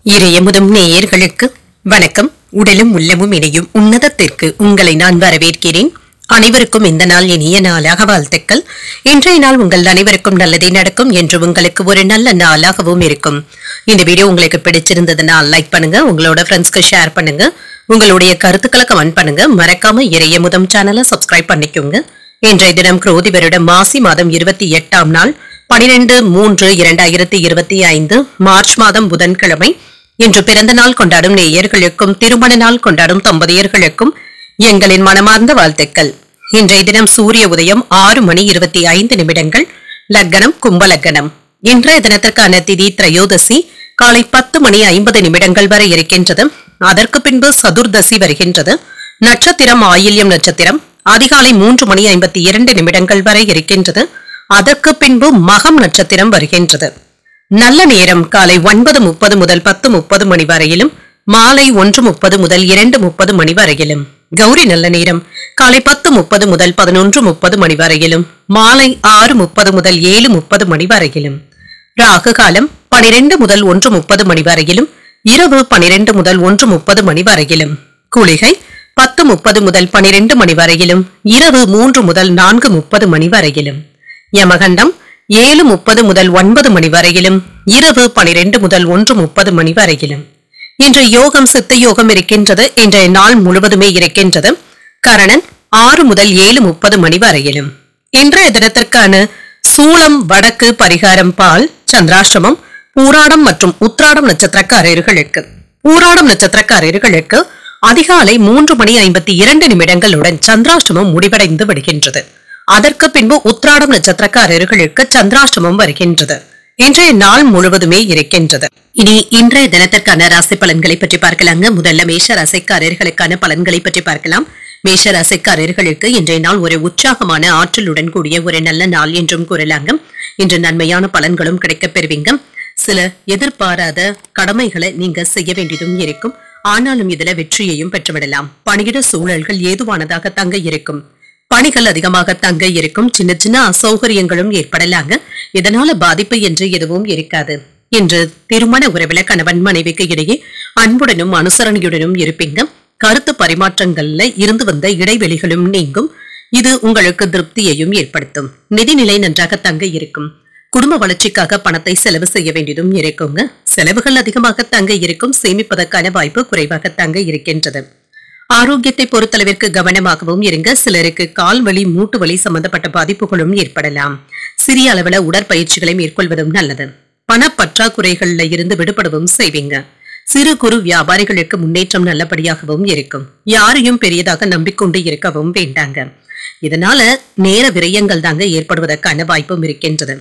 இறையமுதும் நேயர்களுக்கு வணக்கம். உடலும் உள்ளமும் இணையும் உன்னதத்திற்கு உங்களை நான் வரவேற்கிறேன். அனைவருக்கும் இந்த நாள் இனிய நாளாக வாழ்த்துக்கள். இன்றைய நாள் உங்கள் அனைவருக்கும் நல்லதே நடக்கும் என்று உங்களுக்கு ஒரு நல்ல நாளாகவும் இருக்கும். இந்த வீடியோ உங்களுக்கு பிடிச்சிருந்ததுன்னா லைக் பண்ணுங்க, உங்களோட ஃப்ரெண்ட்ஸ்க்கு ஷேர் பண்ணுங்க, உங்களுடைய கருத்துக்களை கமெண்ட் பண்ணுங்க. மறக்காம இறையமுதம் சேனலை சப்ஸ்கிரைப் பண்ணிக்கோங்க. இன்றைய தினம் குரோதி வருடம் மாசி மாதம் 28ஆம் நாள் 12/3/2025 மார்ச் மாதம் புதன்கிழமை. இன்று பிறந்த நாள் கொண்டாடும் நேயர்களுக்கும் திருமண நாள் கொண்டாடும் தம்பதியர்களுக்கும் எங்களின் மனமார்ந்த வாழ்த்துக்கள். இன்றைய தினம் சூரிய உதயம் 6:25 லக்னம் கும்ப லக்னம். இன்றைய தினத்திற்கான திதி திரையோதசி காலை 10:50 வரை இருக்கின்றது. அதற்கு பின்பு சதுர்தசி வருகின்றது. நட்சத்திரம் ஆயில்யம் நட்சத்திரம் அதிகாலை 3:52 வரை இருக்கின்றது. அதற்கு பின்பு மகம் நட்சத்திரம் வருகின்றது. நல்ல நேரம் காலை 9:30 முதல் 10:30 மணி வரையிலும், மாலை 1:30 முதல் 2:30 மணி வரையிலும். கௌரி நல்ல நேரம் காலை 10:30 முதல் 11:30 மணி வரையிலும், மாலை 6:30 முதல் 7:30 மணி வரையிலும். ராகு காலம் 12 முதல் 1:30 மணி வரையிலும், இரவு 12 முதல் 1:30 மணி வரையிலும். குளிகை 10:30 முதல் 12 மணி வரையிலும், இரவு 3 முதல் 4:30 மணி வரையிலும். யமகண்டம் 7:30 முதல் 9 மணி வரையிலும், இரவு 12 முதல் 1:30 மணி வரையிலும். இன்று யோகம் சித்த யோகம் இருக்கின்றது. இன்றைய நாள் முழுவதுமே இருக்கின்றது. கரணன் 6 முதல் 7:30 மணி வரையிலும். இன்றைய தினத்திற்கான சூளம் வடக்கு, பரிகாரம் பால், சந்திராஷ்டமம் பூராடம் மற்றும் உத்ராடம் நட்சத்திரக்காரர்களுக்கு. பூராடம் நட்சத்திரக்காரர்களுக்கு அதிகாலை 3:52 சந்திராஷ்டமம் முடிவடைந்து விடுகின்றது. அதற்கு பின்பு உத்ராடம் நட்சத்திரக்காரர்களுக்கு சந்திராஷ்டமம் வருகின்றது. இன்றைய நாள் முழுவதுமே இருக்கின்றது. இனி இன்றைய தினத்திற்கான ராசி பலன்களை பற்றி பார்க்கலாங்க. முதல்ல மேஷ ராசிக்காரர்களுக்கான பலன்களை பற்றி பார்க்கலாம். மேஷ ராசிக்காரர்களுக்கு இன்றைய நாள் ஒரு உற்சாகமான ஆற்றலுடன் கூடிய ஒரு நல்ல நாள் என்றும் கூறலாங்க. இன்று நன்மையான பலன்களும் கிடைக்கப் பெறுவீங்க. சில எதிர்பாராத கடமைகளை நீங்க செய்ய வேண்டியதும் இருக்கும். ஆனாலும் இதுல வெற்றியையும் பெற்றுவிடலாம். பணியிட சூழல்கள் ஏதுவானதாக தங்க இருக்கும். பணிகள் அதிகமாக தங்க இருக்கும். சின்ன சின்ன அசௌகரியங்களும் ஏற்படலாங்க. இதனால பாதிப்பு என்று எதுவும் இருக்காது. இன்று திருமண உறவில கணவன் மனைவிக்கு இடையே அன்புடனும் அனுசரணையுடனும் இருப்பீங்க. கருத்து பரிமாற்றங்கள்ல இருந்து வந்த இடைவெளிகளும் நீங்கும். இது உங்களுக்கு திருப்தியையும் ஏற்படுத்தும். நிதிநிலை நன்றாக தங்க இருக்கும். குடும்ப வளர்ச்சிக்காக பணத்தை செலவு செய்ய வேண்டியதும் இருக்குங்க. செலவுகள் அதிகமாக தங்க இருக்கும். சேமிப்பதற்கான வாய்ப்பு குறைவாக தங்க இருக்கின்றது. ஆரோக்கியத்தை பொறுத்தளவிற்கு கவனமாகவும் இருங்க. சிலருக்கு கால் வலி, மூட்டு வலி சம்பந்தப்பட்ட பாதிப்புகளும் ஏற்படலாம். சிறிய அளவுல உடற்பயிற்சிகளை மேற்கொள்வதும் நல்லது. பண பற்றாக்குறைகள்ல இருந்து விடுபடவும் செய்வீங்க. சிறு குறு வியாபாரிகளுக்கு முன்னேற்றம் நல்லபடியாகவும் இருக்கும். யாரையும் பெரியதாக நம்பிக்கொண்டு இருக்கவும் வேண்டாங்க. இதனால நேர விரயங்கள் தாங்க ஏற்படுவதற்கான வாய்ப்பும் இருக்கின்றது.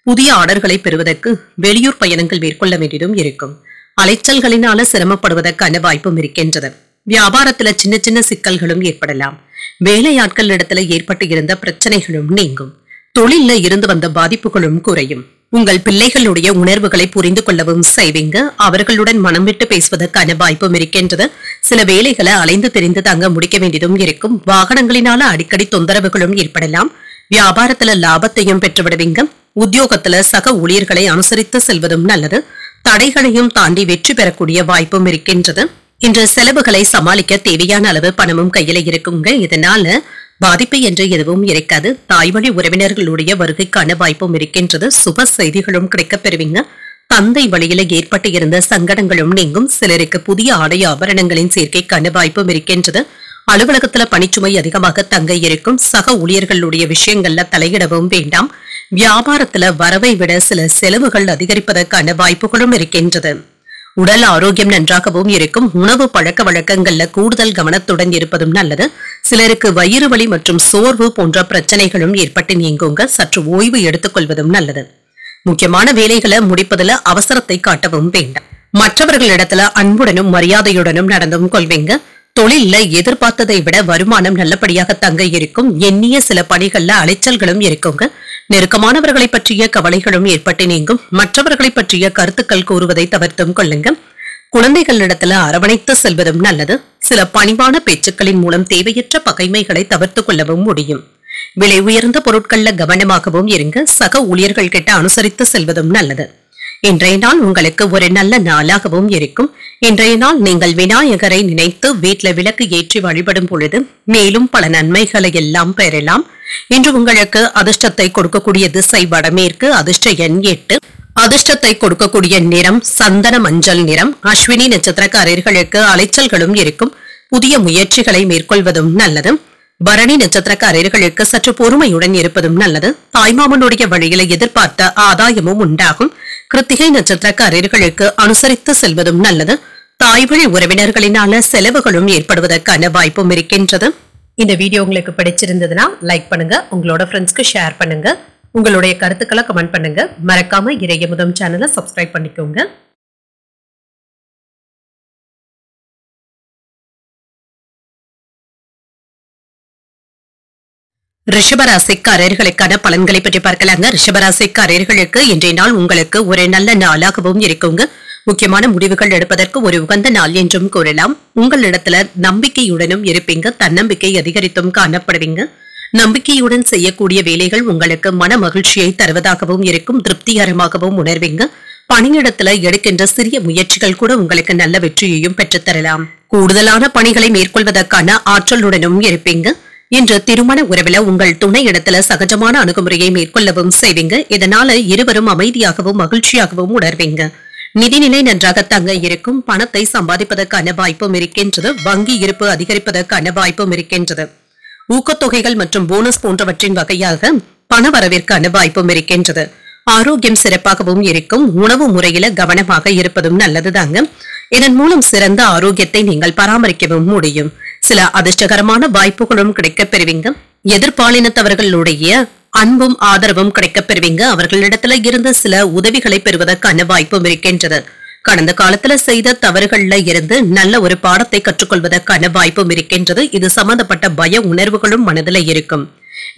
புதிய ஆர்டர்களை பெறுவதற்கு வெளியூர் பயணங்கள் மேற்கொள்ள வேண்டியதும் இருக்கும். அலைச்சல்களினால சிரமப்படுவதற்கான வாய்ப்பும் இருக்கின்றது. வியாபாரத்துல சின்ன சின்ன சிக்கல்களும் ஏற்படலாம். வேலையாட்கள் இடத்துல ஏற்பட்டு இருந்த பிரச்சனைகளும் நீங்கும். தொழில்ல இருந்து வந்த பாதிப்புகளும் குறையும். உங்கள் பிள்ளைகளுடைய உணர்வுகளை புரிந்து கொள்ளவும் செய்வீங்க. அவர்களுடன் மனம் விட்டு பேசுவதற்கான வாய்ப்பும் இருக்கின்றது. சில வேலைகளை அலைந்து தெரிந்து தாங்க முடிக்க வேண்டியதும் இருக்கும். வாகனங்களினால அடிக்கடி தொந்தரவுகளும் ஏற்படலாம். வியாபாரத்துல லாபத்தையும் பெற்று விடுவீங்க. உத்தியோகத்துல சக ஊழியர்களை அனுசரித்து செல்வதும் நல்லது. தடைகளையும் தாண்டி வெற்றி பெறக்கூடிய வாய்ப்பும் இருக்கின்றது. இன்று செலவுகளை சமாளிக்க தேவையான அளவு பணமும் கையில இருக்குங்க. இதனால பாதிப்பு என்று எதுவும் இருக்காது. தாய்வழி உறவினர்களுடைய வருகைக்கான வாய்ப்பும் இருக்கின்றது. சுப செய்திகளும் கிடைக்கப் பெறுவீங்க. தந்தை வழியில ஏற்பட்டு இருந்த சங்கடங்களும் நீங்கும். சிலருக்கு புதிய ஆடை ஆபரணங்களின் சேர்க்கைக்கான வாய்ப்பும் இருக்கின்றது. அலுவலகத்துல பணிச்சுமை அதிகமாக தங்க இருக்கும். சக ஊழியர்களுடைய விஷயங்கள்ல தலையிடவும் வேண்டாம். வியாபாரத்துல வரவை விட சில செலவுகள் அதிகரிப்பதற்கான வாய்ப்புகளும் இருக்கின்றது. உடல் ஆரோக்கியம் நன்றாகவும் இருக்கும். உணவு பழக்க வழக்கங்கள்ல கூடுதல் கவனத்துடன் இருப்பதும் நல்லது. சிலருக்கு வயிறு வலி மற்றும் சோர்வு போன்ற பிரச்சனைகளும் ஏற்பட்டு நீங்குங்க. சற்று ஓய்வு எடுத்துக்கொள்வதும் நல்லது. முக்கியமான வேலைகளை முடிப்பதுல அவசரத்தை காட்டவும் வேண்டாம். மற்றவர்களிடத்துல அன்புடனும் மரியாதையுடனும் நடந்தும் கொள்வீங்க. தொழில்ல எதிர்பார்த்ததை விட வருமானம் நல்லபடியாக தங்க இருக்கும். எண்ணிய சில பணிகள்ல அலைச்சல்களும் இருக்குங்க. நெருக்கமானவர்களை பற்றிய கவலைகளும் ஏற்பட்டு நீங்கும். மற்றவர்களை பற்றிய கருத்துக்கள் கூறுவதை தவிர்த்தும் கொள்ளுங்க. குழந்தைகளிடத்துல அரவணைத்து செல்வதும் நல்லது. சில பணிவான பேச்சுக்களின் மூலம் தேவையற்ற பகைமைகளை தவிர்த்து கொள்ளவும் முடியும். விலை உயர்ந்த பொருட்கள்ல கவனமாகவும் இருங்க. சக ஊழியர்கள் கிட்ட அனுசரித்து செல்வதும் நல்லது. இன்றைய நாள் உங்களுக்கு ஒரு நல்ல நாளாகவும் இருக்கும். இன்றைய நாள் நீங்கள் விநாயகரை நினைத்து வீட்டில் விளக்கு ஏற்றி வழிபடும் பொழுது மேலும் பல நன்மைகளை எல்லாம் பெறலாம். இன்று உங்களுக்கு அதிர்ஷ்டத்தை கொடுக்கக்கூடிய திசை வடமேற்கு, அதிர்ஷ்ட எண் 8, அதிர்ஷ்டத்தை கொடுக்கக்கூடிய நிறம் சந்தன மஞ்சள் நிறம். அஸ்வினி நட்சத்திரக்காரர்களுக்கு அலைச்சல்களும் இருக்கும். புதிய முயற்சிகளை மேற்கொள்வதும் நல்லது. பரணி நட்சத்திரக்காரர்களுக்கு சற்று பொறுமையுடன் இருப்பதும் நல்லது. தாய்மாமனுடைய வழியில எதிர்பார்த்த ஆதாயமும் உண்டாகும். கிருத்திகை நட்சத்திரக்காரர்களுக்கு அனுசரித்து செல்வதும் நல்லது. தாய்வழி உறவினர்களினால செலவுகளும் ஏற்படுவதற்கான வாய்ப்பும் இருக்கின்றது. இந்த வீடியோ உங்களுக்கு பிடிச்சிருந்ததுன்னா லைக் பண்ணுங்க, உங்களோட ஃப்ரெண்ட்ஸ்க்கு ஷேர் பண்ணுங்க, உங்களுடைய கருத்துக்களை கமெண்ட் பண்ணுங்க. மறக்காம இறையமுதம் சேனலை சப்ஸ்கிரைப் பண்ணிக்கோங்க. ரிஷபராசிக்காரர்களுக்கான பலன்களை பற்றி பார்க்கலாங்க. ரிஷபராசிக்காரர்களுக்கு இன்றைய நாள் உங்களுக்கு ஒரு நல்ல நாளாகவும் இருக்குங்க. முக்கியமான முடிவுகள் எடுப்பதற்கு ஒரு உகந்த நாள் என்றும் கூறலாம். உங்களிடத்துல நம்பிக்கையுடனும் இருப்பீங்க. தன்னம்பிக்கை அதிகரித்தும் காணப்படுவீங்க. நம்பிக்கையுடன் செய்யக்கூடிய வேலைகள் உங்களுக்கு மன மகிழ்ச்சியை தருவதாகவும் இருக்கும். திருப்திகரமாகவும் உணர்வீங்க. பணியிடத்துல எடுக்கின்ற சிறிய முயற்சிகள் கூட உங்களுக்கு நல்ல வெற்றியையும் பெற்றுத்தரலாம். கூடுதலான பணிகளை மேற்கொள்வதற்கான ஆற்றலுடனும் இருப்பீங்க. இன்று திருமண உறவில உங்கள் துணை இடத்துல சகஜமான அணுகுமுறையை மேற்கொள்ளவும் செய்வீங்க. இதனால இருவரும் அமைதியாகவும் மகிழ்ச்சியாகவும் உணர்வீங்க. நிதிநிலை நன்றாக தங்க இருக்கும். பணத்தை சம்பாதிப்பதற்கான வாய்ப்பும் இருக்கின்றது. வங்கி இருப்பு அதிகரிப்பதற்கான வாய்ப்பும் இருக்கின்றது. ஊக்கத்தொகைகள் மற்றும் போனஸ் போன்றவற்றின் வகையாக பண வரவிற்கான வாய்ப்பும் இருக்கின்றது. ஆரோக்கியம் சிறப்பாகவும் இருக்கும். உணவு முறையில கவனமாக இருப்பதும் நல்லதுதாங்க. இதன் மூலம் சிறந்த ஆரோக்கியத்தை நீங்கள் பராமரிக்கவும் முடியும். சில அதிர்ஷ்டகரமான வாய்ப்புகளும் கிடைக்கப் பெறுவீங்க. எதிர்பாலினத்தவர்களுடைய அன்பும் ஆதரவும் கிடைக்கப் பெறுவீங்க. அவர்களிடத்துல இருந்து சில உதவிகளை பெறுவதற்கான வாய்ப்பும் இருக்கின்றது. கடந்த காலத்துல செய்த தவறுகள்ல இருந்து நல்ல ஒரு பாடத்தை கற்றுக்கொள்வதற்கான வாய்ப்பும் இருக்கின்றது. இது சம்பந்தப்பட்ட பய உணர்வுகளும் மனதில் இருக்கும்.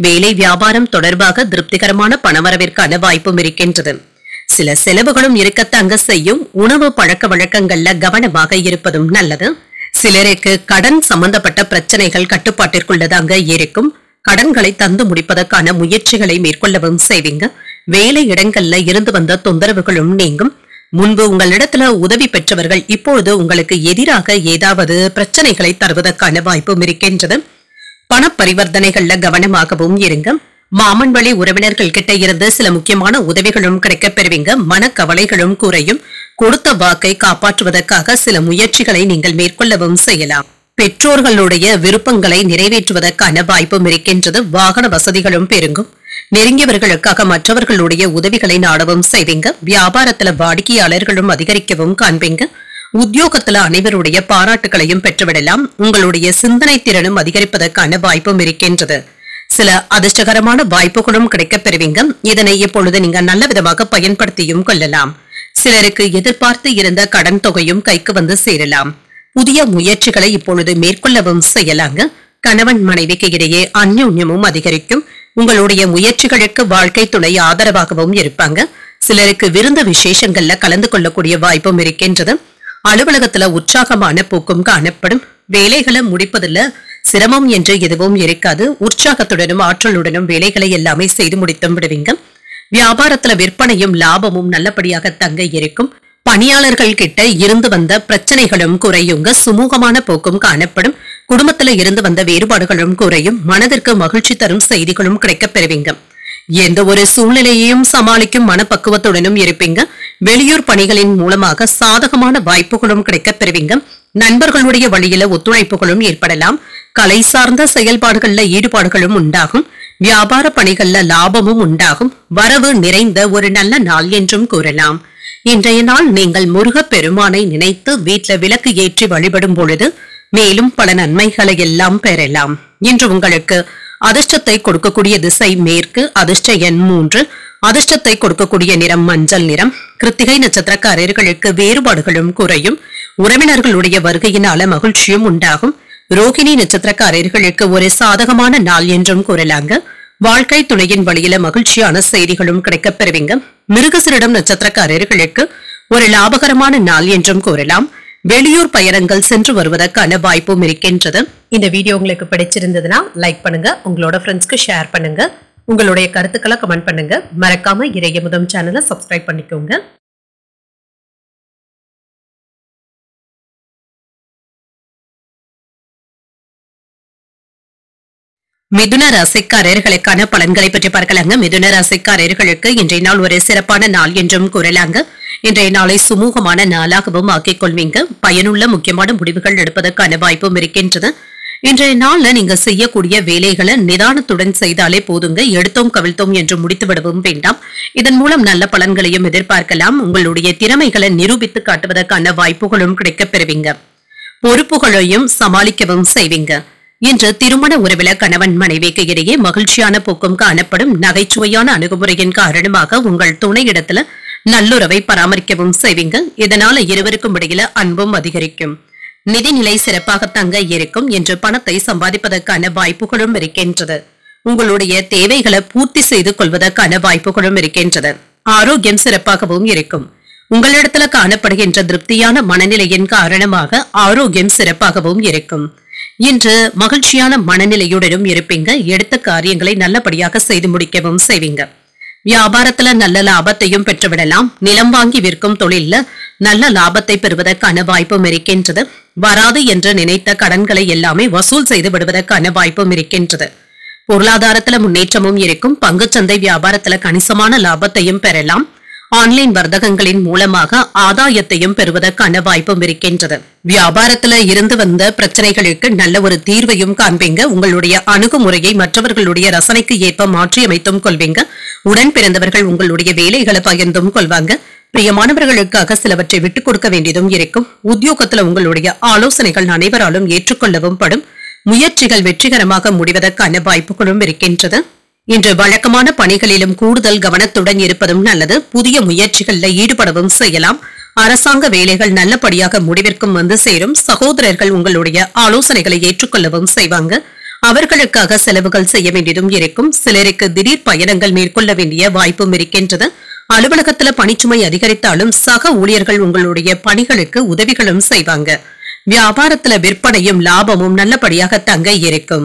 வேலை வியாபாரம் தொடர்பாக திருப்திகரமான பணவரவிற்கான வாய்ப்பும் இருக்கின்றது. சில செலவுகளும் இருக்கத்தாங்க செய்யும். உணவு பழக்க வழக்கங்கள்ல கவனமாக இருப்பதும் நல்லது. சிலருக்கு கடன் சம்பந்தப்பட்ட பிரச்சனைகள் கட்டுப்பாட்டிற்குள்ளதாங்க இருக்கும். கடன்களை தந்து முடிப்பதற்கான முயற்சிகளை மேற்கொள்ளவும் செய்வீங்க. வேலை இடங்கள்ல இருந்து வந்த தொந்தரவுகளும் நீங்கும். முன்பு உங்களிடத்துல உதவி பெற்றவர்கள் இப்பொழுது உங்களுக்கு எதிராக ஏதாவது பிரச்சனைகளை தருவதற்கான வாய்ப்பும் இருக்கின்றது. பண பரிவர்த்தனைகள்ல கவனமாகவும் இருங்க. மாமன் வழி உறவினர்கள் கிட்ட இருந்து சில முக்கியமான உதவிகளும் கிடைக்கப் பெறுவீங்க. மனக்கவலைகளும் குறையும். கொடுத்த வாக்கை காப்பாற்றுவதற்காக சில முயற்சிகளை நீங்கள் மேற்கொள்ளவும் செய்யலாம். பெற்றோர்களுடைய விருப்பங்களை நிறைவேற்றுவதற்கான வாய்ப்பும் இருக்கின்றது. வாகன வசதிகளும் பெருங்கும். நெருங்கியவர்களுக்காக மற்றவர்களுடைய உதவிகளை நாடவும் செய்வீங்க. வியாபாரத்துல வாடிக்கையாளர்களும் அதிகரிக்கவும் காண்பீங்க. உத்தியோகத்துல அனைவருடைய பாராட்டுகளையும் பெற்றுவிடலாம். உங்களுடைய சிந்தனை திறனும் அதிகரிப்பதற்கான வாய்ப்பும் இருக்கின்றது. சில அதிர்ஷ்டகரமான வாய்ப்புகளும் கிடைக்கப் பெறுவீங்க. இதனை இப்பொழுது நீங்க நல்ல விதமாக பயன்படுத்தியும் கொள்ளலாம். சிலருக்கு எதிர்பார்த்து இருந்த கடன் தொகையும் கைக்கு வந்து சேரலாம். புதிய முயற்சிகளை இப்பொழுது மேற்கொள்ளவும் செய்யலாங்க. கணவன் மனைவிக்கு இடையே அந்யோன்யமும் அதிகரிக்கும். உங்களுடைய முயற்சிகளுக்கு வாழ்க்கை துணை ஆதரவாகவும் இருப்பாங்க. சிலருக்கு விருந்து விசேஷங்கள்ல கலந்து கொள்ளக்கூடிய வாய்ப்பும் இருக்கின்றது. அலுவலகத்துல உற்சாகமான போக்கும் காணப்படும். வேலைகளை முடிப்பதில் சிரமம் என்று எதுவும் இருக்காது. உற்சாகத்துடனும் ஆற்றலுடனும் வேலைகளை எல்லாமே செய்து முடித்தும் விடுவீங்க. வியாபாரத்துல விற்பனையும் லாபமும் நல்லபடியாக தங்க இருக்கும். பணியாளர்கள் கிட்ட இருந்து வந்த பிரச்சனைகளும் குறையுங்க. சுமூகமான போக்கும் காணப்படும். குடும்பத்துல இருந்து வந்த வேறுபாடுகளும் குறையும். மனதிற்கு மகிழ்ச்சி தரும் செய்திகளும் கிடைக்கப் பெறுவீங்க. எந்த ஒரு சூழ்நிலையையும் சமாளிக்கும் மனப்பக்குவத்துடனும் இருப்பீங்க. வெளியூர் பணிகளின் மூலமாக சாதகமான வாய்ப்புகளும் கிடைக்கப் பெறுவீங்க. நண்பர்களுடைய வழியில ஒத்துழைப்புகளும் ஏற்படலாம். கலை சார்ந்த செயல்பாடுகள்ல ஈடுபாடுகளும் உண்டாகும். வியாபார பணிகள்ல லாபமும் உண்டாகும். வரவு நிறைந்த ஒரு நல்ல நாள் என்றும் கூறலாம். இன்றைய நாள் நீங்கள் முருகப் பெருமானை நினைத்து வீட்ல விளக்கு ஏற்றி வழிபடும் பொழுது மேலும் பல நன்மைகளை எல்லாம் பெறலாம். இன்று உங்களுக்கு அதிர்ஷ்டத்தை கொடுக்கக்கூடிய திசை மேற்கு, அதிர்ஷ்ட எண் 3, அதிர்ஷ்டத்தை கொடுக்கக்கூடிய நிறம் மஞ்சள் நிறம். கிருத்திகை நட்சத்திரக்காரர்களுக்கு வேறுபாடுகளும் குறையும். உறவினர்களுடைய வருகையினால மகிழ்ச்சியும் உண்டாகும். ரோகிணி நட்சத்திரக்காரர்களுக்கு ஒரு சாதகமான நாள் என்றும் கூறலாங்க. வாழ்க்கை துணையின் வழியில மகிழ்ச்சியான செய்திகளும் கிடைக்கப் பெறுவீங்க. மிருகசிரிடம் நட்சத்திரக்காரர்களுக்கு ஒரு லாபகரமான நாள் என்றும் கூறலாம். வெளியூர் பயணங்கள் சென்று வருவதற்கான வாய்ப்பும் இருக்கின்றது. இந்த வீடியோ உங்களுக்கு பிடிச்சிருந்ததுன்னா லைக் பண்ணுங்க, உங்களோட ஃப்ரெண்ட்ஸ்க்கு ஷேர் பண்ணுங்க, உங்களுடைய கருத்துக்களை கமெண்ட் பண்ணுங்க. மறக்காம இறையமுதம் சேனலை சப்ஸ்கிரைப் பண்ணிக்கோங்க. மிதுன ராசிக்காரர்களுக்கான பலன்களை பற்றி பார்க்கலாங்க. மிதுன ராசிக்காரர்களுக்கு இன்றைய நாள் ஒரு சிறப்பான நாள் என்றும் கூறலாங்க. இன்றைய நாளை சுமூகமான நாளாகவும் ஆக்கிக் கொள்வீங்க. பயனுள்ள முக்கியமான முடிவுகள் எடுப்பதற்கான வாய்ப்பும் இருக்கின்றது. இன்றைய நாள்ல நீங்க செய்யக்கூடிய வேலைகளை நிதானத்துடன் செய்தாலே போதுங்க. எடுத்தோம் கவிழ்த்தோம் என்று முடித்து விடவும் வேண்டாம். இதன் மூலம் நல்ல பலன்களையும் எதிர்பார்க்கலாம். உங்களுடைய திறமைகளை நிரூபித்து காட்டுவதற்கான வாய்ப்புகளும் கிடைக்கப் பெறுவீங்க. பொறுப்புகளையும் சமாளிக்கவும் செய்வீங்க. இன்று திருமண உறவில கணவன் மனைவிக்கு இடையே மகிழ்ச்சியான போக்கும் காணப்படும். நகைச்சுவையான அணுகுமுறையின் காரணமாக உங்கள் துணையிடத்துல நல்லுறவை பராமரிக்கவும் செய்வீங்க. இதனால இருவருக்கும் இடையில அன்பும் அதிகரிக்கும். நிதிநிலை சிறப்பாக தங்க இருக்கும். என்று பணத்தை சம்பாதிப்பதற்கான வாய்ப்புகளும் இருக்கின்றது. உங்களுடைய தேவைகளை பூர்த்தி செய்து கொள்வதற்கான வாய்ப்புகளும் இருக்கின்றது. ஆரோக்கியம் சிறப்பாகவும் இருக்கும். உங்களிடத்துல காணப்படுகின்ற திருப்தியான மனநிலையின் காரணமாக ஆரோக்கியம் சிறப்பாகவும் இருக்கும். இன்று மகிழ்ச்சியான மனநிலையுடனும் இருப்பீங்க. எடுத்த காரியங்களை நல்லபடியாக செய்து முடிக்கவும் செய்வீங்க. வியாபாரத்துல நல்ல லாபத்தையும் பெற்றுவிடலாம். நிலம் வாங்கி விற்கும் தொழில்ல நல்ல லாபத்தை பெறுவதற்கான வாய்ப்பும் இருக்கின்றது. வராது என்று நினைத்த கடன்களை எல்லாமே வசூல் செய்து விடுவதற்கான வாய்ப்பும் இருக்கின்றது. பொருளாதாரத்துல முன்னேற்றமும் இருக்கும். பங்குச்சந்தை வியாபாரத்துல கணிசமான லாபத்தையும் பெறலாம். ஆன்லைன் வர்த்தகங்களின் மூலமாக ஆதாயத்தையும் பெறுவதற்கான வாய்ப்பும் இருக்கின்றது. வியாபாரத்துல இருந்து வந்த பிரச்சனைகளுக்கு நல்ல ஒரு தீர்வையும் காண்பீங்க. உங்களுடைய அணுகுமுறையை மற்றவர்களுடைய ரசனைக்கு ஏற்ப மாற்றியமைத்தும் கொள்வீங்க. உடன் பிறந்தவர்கள் உங்களுடைய வேலைகளை பகிர்ந்தும் கொள்வாங்க. பிரியமானவர்களுக்காக சிலவற்றை விட்டுக் கொடுக்க வேண்டியதும் இருக்கும். உத்தியோகத்துல உங்களுடைய ஆலோசனைகள் அனைவராலும் ஏற்றுக்கொள்ளவும் படும். முயற்சிகள் வெற்றிகரமாக முடிவதற்கான வாய்ப்புகளும் இருக்கின்றது. இன்று வழக்கமான பணிகளிலும் கூடுதல் கவனத்துடன் இருப்பதும் நல்லது. புதிய முயற்சிகளில் ஈடுபடவும் செய்யலாம். அரசாங்க வேலைகள் நல்லபடியாக முடிவிற்கும் வந்து சேரும். சகோதரர்கள் உங்களுடைய ஆலோசனைகளை ஏற்றுக்கொள்ளவும் செய்வாங்க. அவர்களுக்காக செலவுகள் செய்ய வேண்டியதும் இருக்கும். சிலருக்கு திடீர் பயணங்கள் மேற்கொள்ள வேண்டிய வாய்ப்பும் இருக்கின்றது. அலுவலகத்துல பணிச்சுமை அதிகரித்தாலும் சக ஊழியர்கள் உங்களுடைய பணிகளுக்கு உதவிகளும் செய்வாங்க. வியாபாரத்துல விற்பனையும் லாபமும் நல்லபடியாக தங்க இருக்கும்.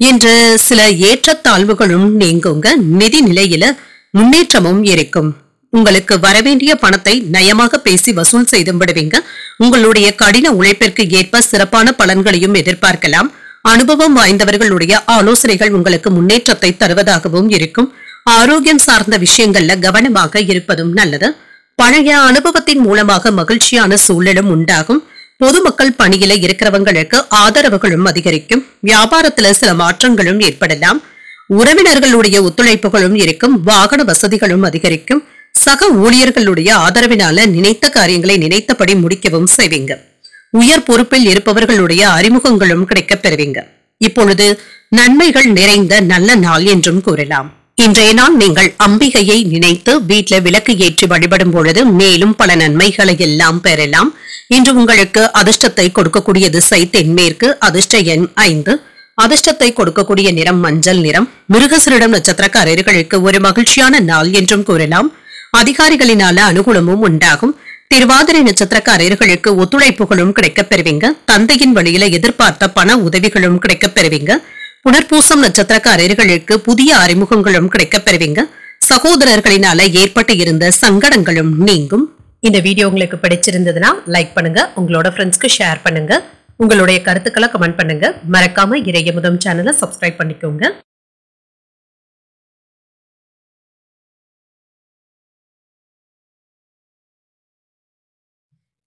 இன்று சில ஏற்றத்தாழ்வுகளும் நீங்குங்க. நிதி நிலையில முன்னேற்றமும் இருக்கும். உங்களுக்கு வரவேண்டிய பணத்தை நயமாக பேசி வசூல் செய்து விடுவீங்க. உங்களுடைய கடின உழைப்பிற்கு ஏற்ப சிறப்பான பலன்களையும் எதிர்பார்க்கலாம். அனுபவம் வாய்ந்தவர்களுடைய ஆலோசனைகள் உங்களுக்கு முன்னேற்றத்தை தருவதாகவும் இருக்கும். ஆரோக்கியம் சார்ந்த விஷயங்கள்ல கவனமாக இருப்பதும் நல்லது. பழைய அனுபவத்தின் மூலமாக மகிழ்ச்சியான சூழலும் உண்டாகும். பொதுமக்கள் பணியில இருக்கிறவங்களுக்கு ஆதரவுகளும் அதிகரிக்கும். வியாபாரத்துல சில மாற்றங்களும் ஏற்படலாம். உறவினர்களுடைய ஒத்துழைப்புகளும் இருக்கும். வாகன வசதிகளும் அதிகரிக்கும். சக ஊழியர்களுடைய ஆதரவினால நினைத்த காரியங்களை நினைத்தபடி முடிக்கவும் செய்வீங்க. உயர் பொறுப்பில் இருப்பவர்களுடைய அறிமுகங்களும் கிடைக்கப் பெறுவீங்க. இப்பொழுது நன்மைகள் நிறைந்த நல்ல நாள் என்றும் கூறலாம். இன்றைய நாள் நீங்கள் அம்பிகையை நினைத்து வீட்டுல விளக்கு ஏற்றி வழிபடும் பொழுது மேலும் பல நன்மைகளை எல்லாம் பெறலாம். இன்று உங்களுக்கு அதிர்ஷ்டத்தை கொடுக்கக்கூடிய திசை தென்மேற்கு. அதிர்ஷ்ட எண் 5. அதிர்ஷ்டத்தை கொடுக்கக்கூடிய நிறம் மஞ்சள் நிறம். மிருகசீரிடம் நட்சத்திரக்காரர்களுக்கு ஒரு மகிழ்ச்சியான நாள் என்றும் கூறலாம். அதிகாரிகளினால அனுகூலமும் உண்டாகும். திருவாதிரை நட்சத்திரக்காரர்களுக்கு ஒத்துழைப்புகளும் கிடைக்கப் பெறுவீங்க. தந்தையின் வழியில எதிர்பார்த்த பண உதவிகளும் கிடைக்கப் பெறுவீங்க. புனர்பூசம் நட்சத்திரக்காரர்களுக்கு புதிய அறிமுகங்களும் கிடைக்கப் பெறுவீங்க. சகோதரர்களினால ஏற்பட்டு இருந்த சங்கடங்களும் நீங்கும். இந்த வீடியோ உங்களுக்கு பிடிச்சிருந்ததுன்னா லைக் பண்ணுங்க. உங்களோட ஃப்ரெண்ட்ஸ்க்கு ஷேர் பண்ணுங்க. உங்களுடைய கருத்துக்களை கமெண்ட் பண்ணுங்க. மறக்காம இறையமுதம் சேனலை சப்ஸ்கிரைப் பண்ணிக்கோங்க.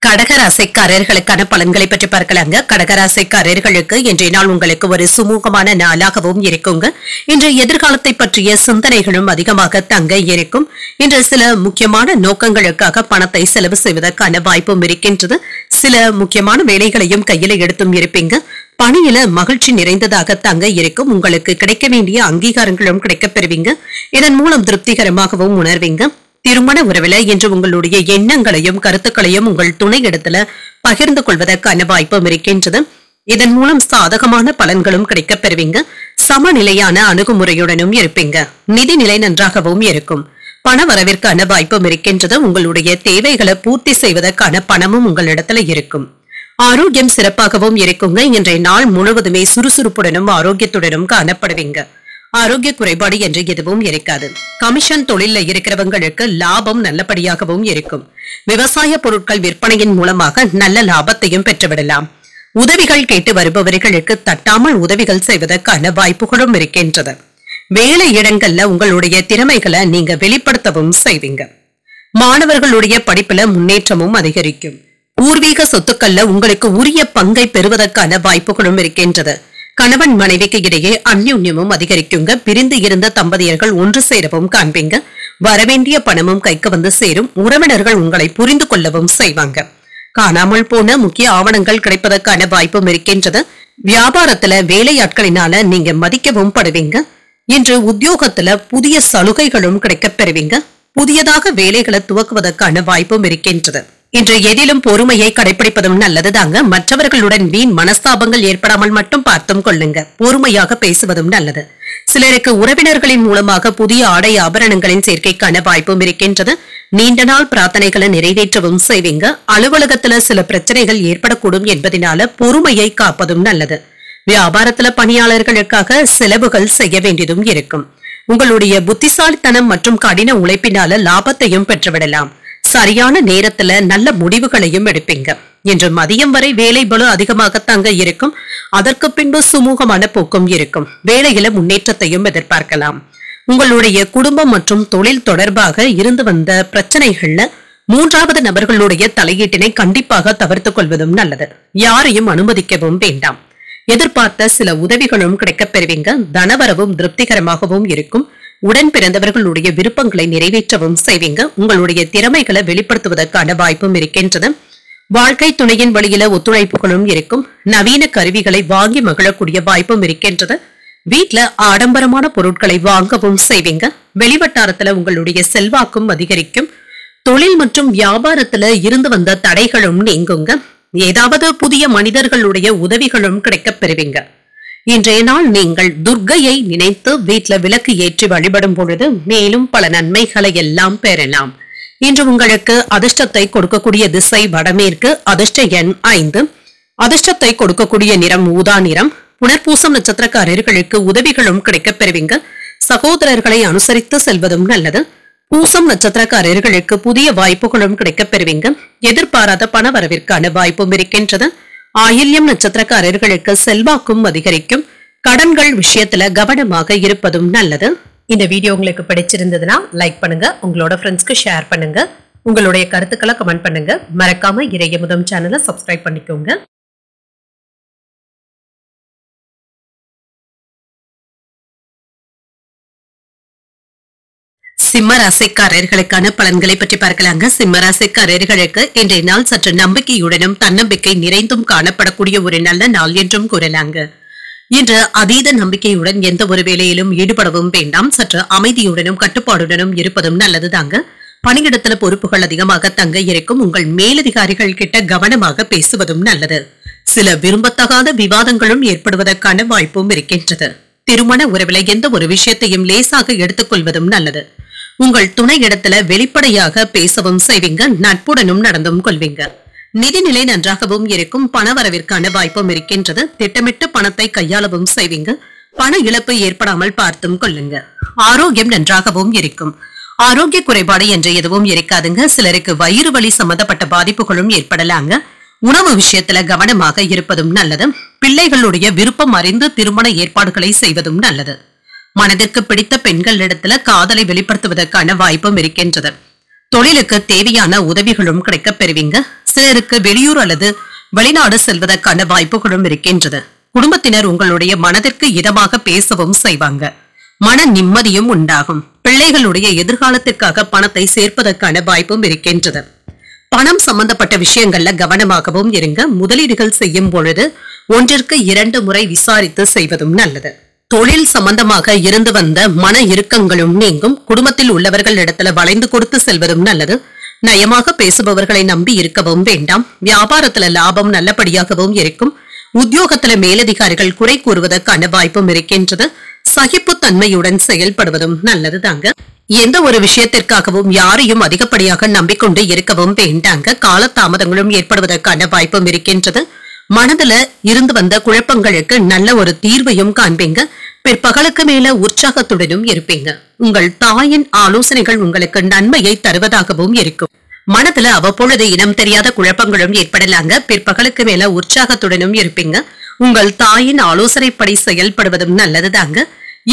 கடகராசிக்காரர்களுக்கான பலன்களை பற்றி பார்க்கலாங்க. கடகராசிக்காரர்களுக்கு இன்றைய நாள் உங்களுக்கு ஒரு சுமூகமான நாளாகவும் இருக்குங்க. இன்று எதிர்காலத்தை பற்றிய சிந்தனைகளும் அதிகமாக தங்க இருக்கும். இன்று சில முக்கியமான நோக்கங்களுக்காக பணத்தை செலவு செய்வதற்கான வாய்ப்பும் இருக்கின்றது. சில முக்கியமான வேலைகளையும் கையில எடுத்தும் இருப்பீங்க. பணியில மகிழ்ச்சி நிறைந்ததாக தங்க இருக்கும். உங்களுக்கு கிடைக்க வேண்டிய அங்கீகாரங்களும் கிடைக்கப் பெறுவீங்க. இதன் மூலம் திருப்திகரமாகவும் உணர்வீங்க. திருமண உறவில இன்று உங்களுடைய எண்ணங்களையும் கருத்துக்களையும் உங்கள் துணை இடத்துல பகிர்ந்து கொள்வதற்கான வாய்ப்பும் இருக்கின்றது. இதன் மூலம் சாதகமான பலன்களும் கிடைக்கப் பெறுவீங்க. சமநிலையான அணுகுமுறையுடனும் இருப்பீங்க. நிதி நிலை நன்றாகவும் இருக்கும். பண வரவிற்கான வாய்ப்பும் இருக்கின்றது. உங்களுடைய தேவைகளை பூர்த்தி செய்வதற்கான பணமும் உங்களிடத்துல இருக்கும். ஆரோக்கியம் சிறப்பாகவும் இருக்குங்க. இன்றைய நாள் முழுவதுமே சுறுசுறுப்புடனும் ஆரோக்கியத்துடனும் காணப்படுவீங்க. ஆரோக்கிய குறைபாடு என்று எதுவும் இருக்காது. கமிஷன் தொழில இருக்கிறவங்களுக்கு லாபம் நல்லபடியாகவும் இருக்கும். விவசாய பொருட்கள் விற்பனையின் மூலமாக நல்ல லாபத்தையும் பெற்றுவிடலாம். உதவிகள் கேட்டு வருபவர்களுக்கு தட்டாமல் உதவிகள் செய்வதற்கான வாய்ப்புகளும் இருக்கின்றது. வேலை இடங்கள்ல உங்களுடைய திறமைகளை நீங்க வெளிப்படுத்தவும் செய்வீங்க. மாணவர்களுடைய படிப்புல முன்னேற்றமும் அதிகரிக்கும். பூர்வீக சொத்துக்கள்ல உங்களுக்கு உரிய பங்கை பெறுவதற்கான வாய்ப்புகளும் இருக்கின்றது. கணவன் மனைவிக்கு இடையே அந்யோன்யமும் அதிகரிக்குங்க. பிரிந்து இருந்த தம்பதியர்கள் ஒன்று சேரவும் காண்பீங்க. வரவேண்டிய பணமும் கைக்கு வந்து சேரும். உறவினர்கள் உங்களை புரிந்து கொள்ளவும் செய்வாங்க. காணாமல் போன முக்கிய ஆவணங்கள் கிடைப்பதற்கான வாய்ப்பும் இருக்கின்றது. வியாபாரத்துல வேலையாட்களினால நீங்க மதிக்கவும் படுவீங்க. இன்று உத்தியோகத்துல புதிய சலுகைகளும் கிடைக்கப் பெறுவீங்க. புதியதாக வேலைகளை துவக்குவதற்கான வாய்ப்பும் இருக்கின்றது. இன்று எதிலும் பொறுமையை கடைபிடிப்பதும் நல்லதுதாங்க. மற்றவர்களுடன் வீண் மனஸ்தாபங்கள் ஏற்படாமல் மட்டும் பார்த்தும் கொள்ளுங்க. பொறுமையாக பேசுவதும் நல்லது. சிலருக்கு உறவினர்களின் மூலமாக புதிய ஆடை ஆபரணங்களின் சேர்க்கைக்கான வாய்ப்பும் இருக்கின்றது. நீண்ட நாள் பிரார்த்தனைகளை நிறைவேற்றவும் செய்வீங்க. அலுவலகத்துல சில பிரச்சனைகள் ஏற்படக்கூடும் என்பதனால பொறுமையை காப்பதும் நல்லது. வியாபாரத்துல பணியாளர்களுக்காக செலவுகள் செய்ய வேண்டியதும் இருக்கும். உங்களுடைய புத்திசாலித்தனம் மற்றும் கடின உழைப்பினால லாபத்தையும் பெற்றுவிடலாம். சரியான நேரத்துல நல்ல முடிவுகளையும் எடுப்பீங்க. இன்று மதியம் வரை வேலை பளு அதிகமாக தங்க இருக்கும். அதற்கு பின்பு சுமூகமான போக்கும் இருக்கும். வேலையில முன்னேற்றத்தையும் எதிர்பார்க்கலாம். உங்களுடைய குடும்பம் மற்றும் தொழில் தொடர்பாக இருந்து வந்த பிரச்சனைகள்ல மூன்றாவது நபர்களுடைய தலையீட்டினை கண்டிப்பாக தவிர்த்துக் கொள்வதும் நல்லது. யாரையும் அனுமதிக்கவும் வேண்டாம். எதிர்பார்த்த சில உதவிகளும் கிடைக்கப் பெறுவீங்க. தனவரவும் திருப்திகரமாகவும் இருக்கும். உடன் பிறந்தவர்களுடைய விருப்பங்களை நிறைவேற்றவும் செய்வீங்க. உங்களுடைய திறமைகளை வெளிப்படுத்துவதற்கான வாய்ப்பும் இருக்கின்றது. வாழ்க்கை துணையின் வழியில ஒத்துழைப்புகளும் இருக்கும். நவீன கருவிகளை வாங்கி மகிழக்கூடிய வாய்ப்பும் இருக்கின்றது. வீட்டுல ஆடம்பரமான பொருட்களை வாங்கவும் செய்வீங்க. வெளிவட்டாரத்துல உங்களுடைய செல்வாக்கும் அதிகரிக்கும். தொழில் மற்றும் வியாபாரத்துல இருந்து வந்த தடைகளும் நீங்குங்க. ஏதாவது புதிய மனிதர்களுடைய உதவிகளும் கிடைக்கப் பெறுவீங்க. இன்றைய நாள் நீங்கள் துர்க்கையை நினைத்து வீட்டுல விளக்கு ஏற்றி வழிபடும் பொழுது மேலும் பல நன்மைகளை எல்லாம் பெறலாம். இன்று உங்களுக்கு அதிர்ஷ்டத்தை கொடுக்கக்கூடிய திசை வடமேற்கு. அதிர்ஷ்ட எண் 5. அதிர்ஷ்டத்தை கொடுக்கக்கூடிய நிறம் ஊதா நிறம். புனர்பூசம் நட்சத்திரக்காரர்களுக்கு உதவிகளும் கிடைக்கப் பெறுவீங்க. சகோதரர்களை அனுசரித்து செல்வதும் நல்லது. பூசம் நட்சத்திரக்காரர்களுக்கு புதிய வாய்ப்புகளும் கிடைக்கப் பெறுவீங்க. எதிர்பாராத பண வரவிற்கான வாய்ப்பும் இருக்கின்றது. ஆயில்யம் நட்சத்திரக்காரர்களுக்கு செல்வாக்கும் அதிகரிக்கும். கடன்கள் விஷயத்துல கவனமாக இருப்பதும் நல்லது. இந்த வீடியோ உங்களுக்கு பிடிச்சிருந்ததுன்னா லைக் பண்ணுங்க. உங்களோட ஃப்ரெண்ட்ஸ்க்கு ஷேர் பண்ணுங்க. உங்களுடைய கருத்துக்களை கமெண்ட் பண்ணுங்க. மறக்காம இறையமுதம் சேனலை சப்ஸ்கிரைப் பண்ணிக்கோங்க. சிம்ம ராசிக்காரர்களுக்கான பலன்களை பற்றி பார்க்கலாங்க. சிம்ம ராசிக்காரர்களுக்கு இன்றைய நாள் சற்று நம்பிக்கையுடனும் தன்னம்பிக்கை நிறைந்தும் காணப்படக்கூடிய ஒரு நல்ல நாள் என்றும் கூறலாங்க. இன்று அதீத நம்பிக்கையுடன் எந்த ஒரு வேலையிலும் ஈடுபடவும் வேண்டாம். சற்று அமைதியுடனும் கட்டுப்பாடுடனும் இருப்பதும் நல்லதுதாங்க. பணியிடத்துல பொறுப்புகள் அதிகமாக தங்க இருக்கும். உங்கள் மேலதிகாரிகள் கிட்ட கவனமாக பேசுவதும் நல்லது. சில விரும்பத்தகாத விவாதங்களும் ஏற்படுவதற்கான வாய்ப்பும் இருக்கின்றது. திருமண உறவில எந்த ஒரு விஷயத்தையும் லேசாக எடுத்துக்கொள்வதும் நல்லது. உங்கள் துணை இடத்துல வெளிப்படையாக பேசவும் செய்வீங்க. நட்புடனும் நடந்தும் கொள்வீங்க. நிதிநிலை நன்றாகவும் இருக்கும். பணவரவிற்கான வாய்ப்பும் இருக்கின்றது. திட்டமிட்டு பணத்தை கையாளவும் செய்வீங்க. பண இழப்பு ஏற்படாமல் பார்த்தும் கொள்ளுங்க. ஆரோக்கியம் நன்றாகவும் இருக்கும். ஆரோக்கிய குறைபாடு என்று எதுவும் இருக்காதுங்க. சிலருக்கு வயிறு வலி சம்பந்தப்பட்ட பாதிப்புகளும் ஏற்படலாங்க. உணவு விஷயத்துல கவனமாக இருப்பதும் நல்லது. பிள்ளைகளுடைய விருப்பம் அறிந்து திருமண ஏற்பாடுகளை செய்வதும் நல்லது. மனதிற்கு பிடித்த பெண்களிடத்துல காதலை வெளிப்படுத்துவதற்கான வாய்ப்பும் இருக்கின்றது. தொழிலுக்கு தேவையான உதவிகளும் கிடைக்கப் பெறுவீங்க. சிலருக்கு வெளியூர் அல்லது வெளிநாடு செல்வதற்கான வாய்ப்புகளும் இருக்கின்றது. குடும்பத்தினர் உங்களுடைய மனதிற்கு இதமாக பேசவும் செய்வாங்க. மன நிம்மதியும் உண்டாகும். பிள்ளைகளுடைய எதிர்காலத்திற்காக பணத்தை சேர்ப்பதற்கான வாய்ப்பும் இருக்கின்றது. பணம் சம்பந்தப்பட்ட விஷயங்கள்ல கவனமாகவும் இருங்க. முதலீடுகள் செய்யும் பொழுது 1ற்கு 2 முறை விசாரித்து செய்வதும் நல்லது. தொழில் சம்பந்தமாக இருந்து வந்த மன இறுக்கங்களும் நீங்கும். குடும்பத்தில் உள்ளவர்கள் இடத்துல வளைந்து கொடுத்து செல்வதும் நல்லது. நயமாக பேசுபவர்களை நம்பி இருக்கவும் வேண்டாம். வியாபாரத்துல லாபம் நல்லபடியாகவும் இருக்கும். உத்தியோகத்துல மேலதிகாரிகள் குறை கூறுவதற்கான வாய்ப்பும் இருக்கின்றது. சகிப்பு தன்மையுடன் செயல்படுவதும் நல்லது தாங்க. எந்த ஒரு விஷயத்திற்காகவும் யாரையும் அதிகப்படியாக நம்பிக்கொண்டு இருக்கவும் வேண்டாங்க. காலதாமதங்களும் ஏற்படுவதற்கான வாய்ப்பும் இருக்கின்றது. மனதுல இருந்து வந்த குழப்பங்களுக்கு நல்ல ஒரு தீர்வையும் காண்பீங்க. பிற்பகலுக்கு மேல உற்சாகத்துடனும் இருப்பீங்க. உங்கள் தாயின் ஆலோசனைகள் உங்களுக்கு நன்மையை தருவதாகவும் இருக்கும். மனதுல அவ்வப்பொழுது இனம் தெரியாத குழப்பங்களும் ஏற்படலாங்க. பிற்பகலுக்கு மேல உற்சாகத்துடனும் இருப்பீங்க. உங்கள் தாயின் ஆலோசனைப்படி செயல்படுவதும் நல்லதுதாங்க.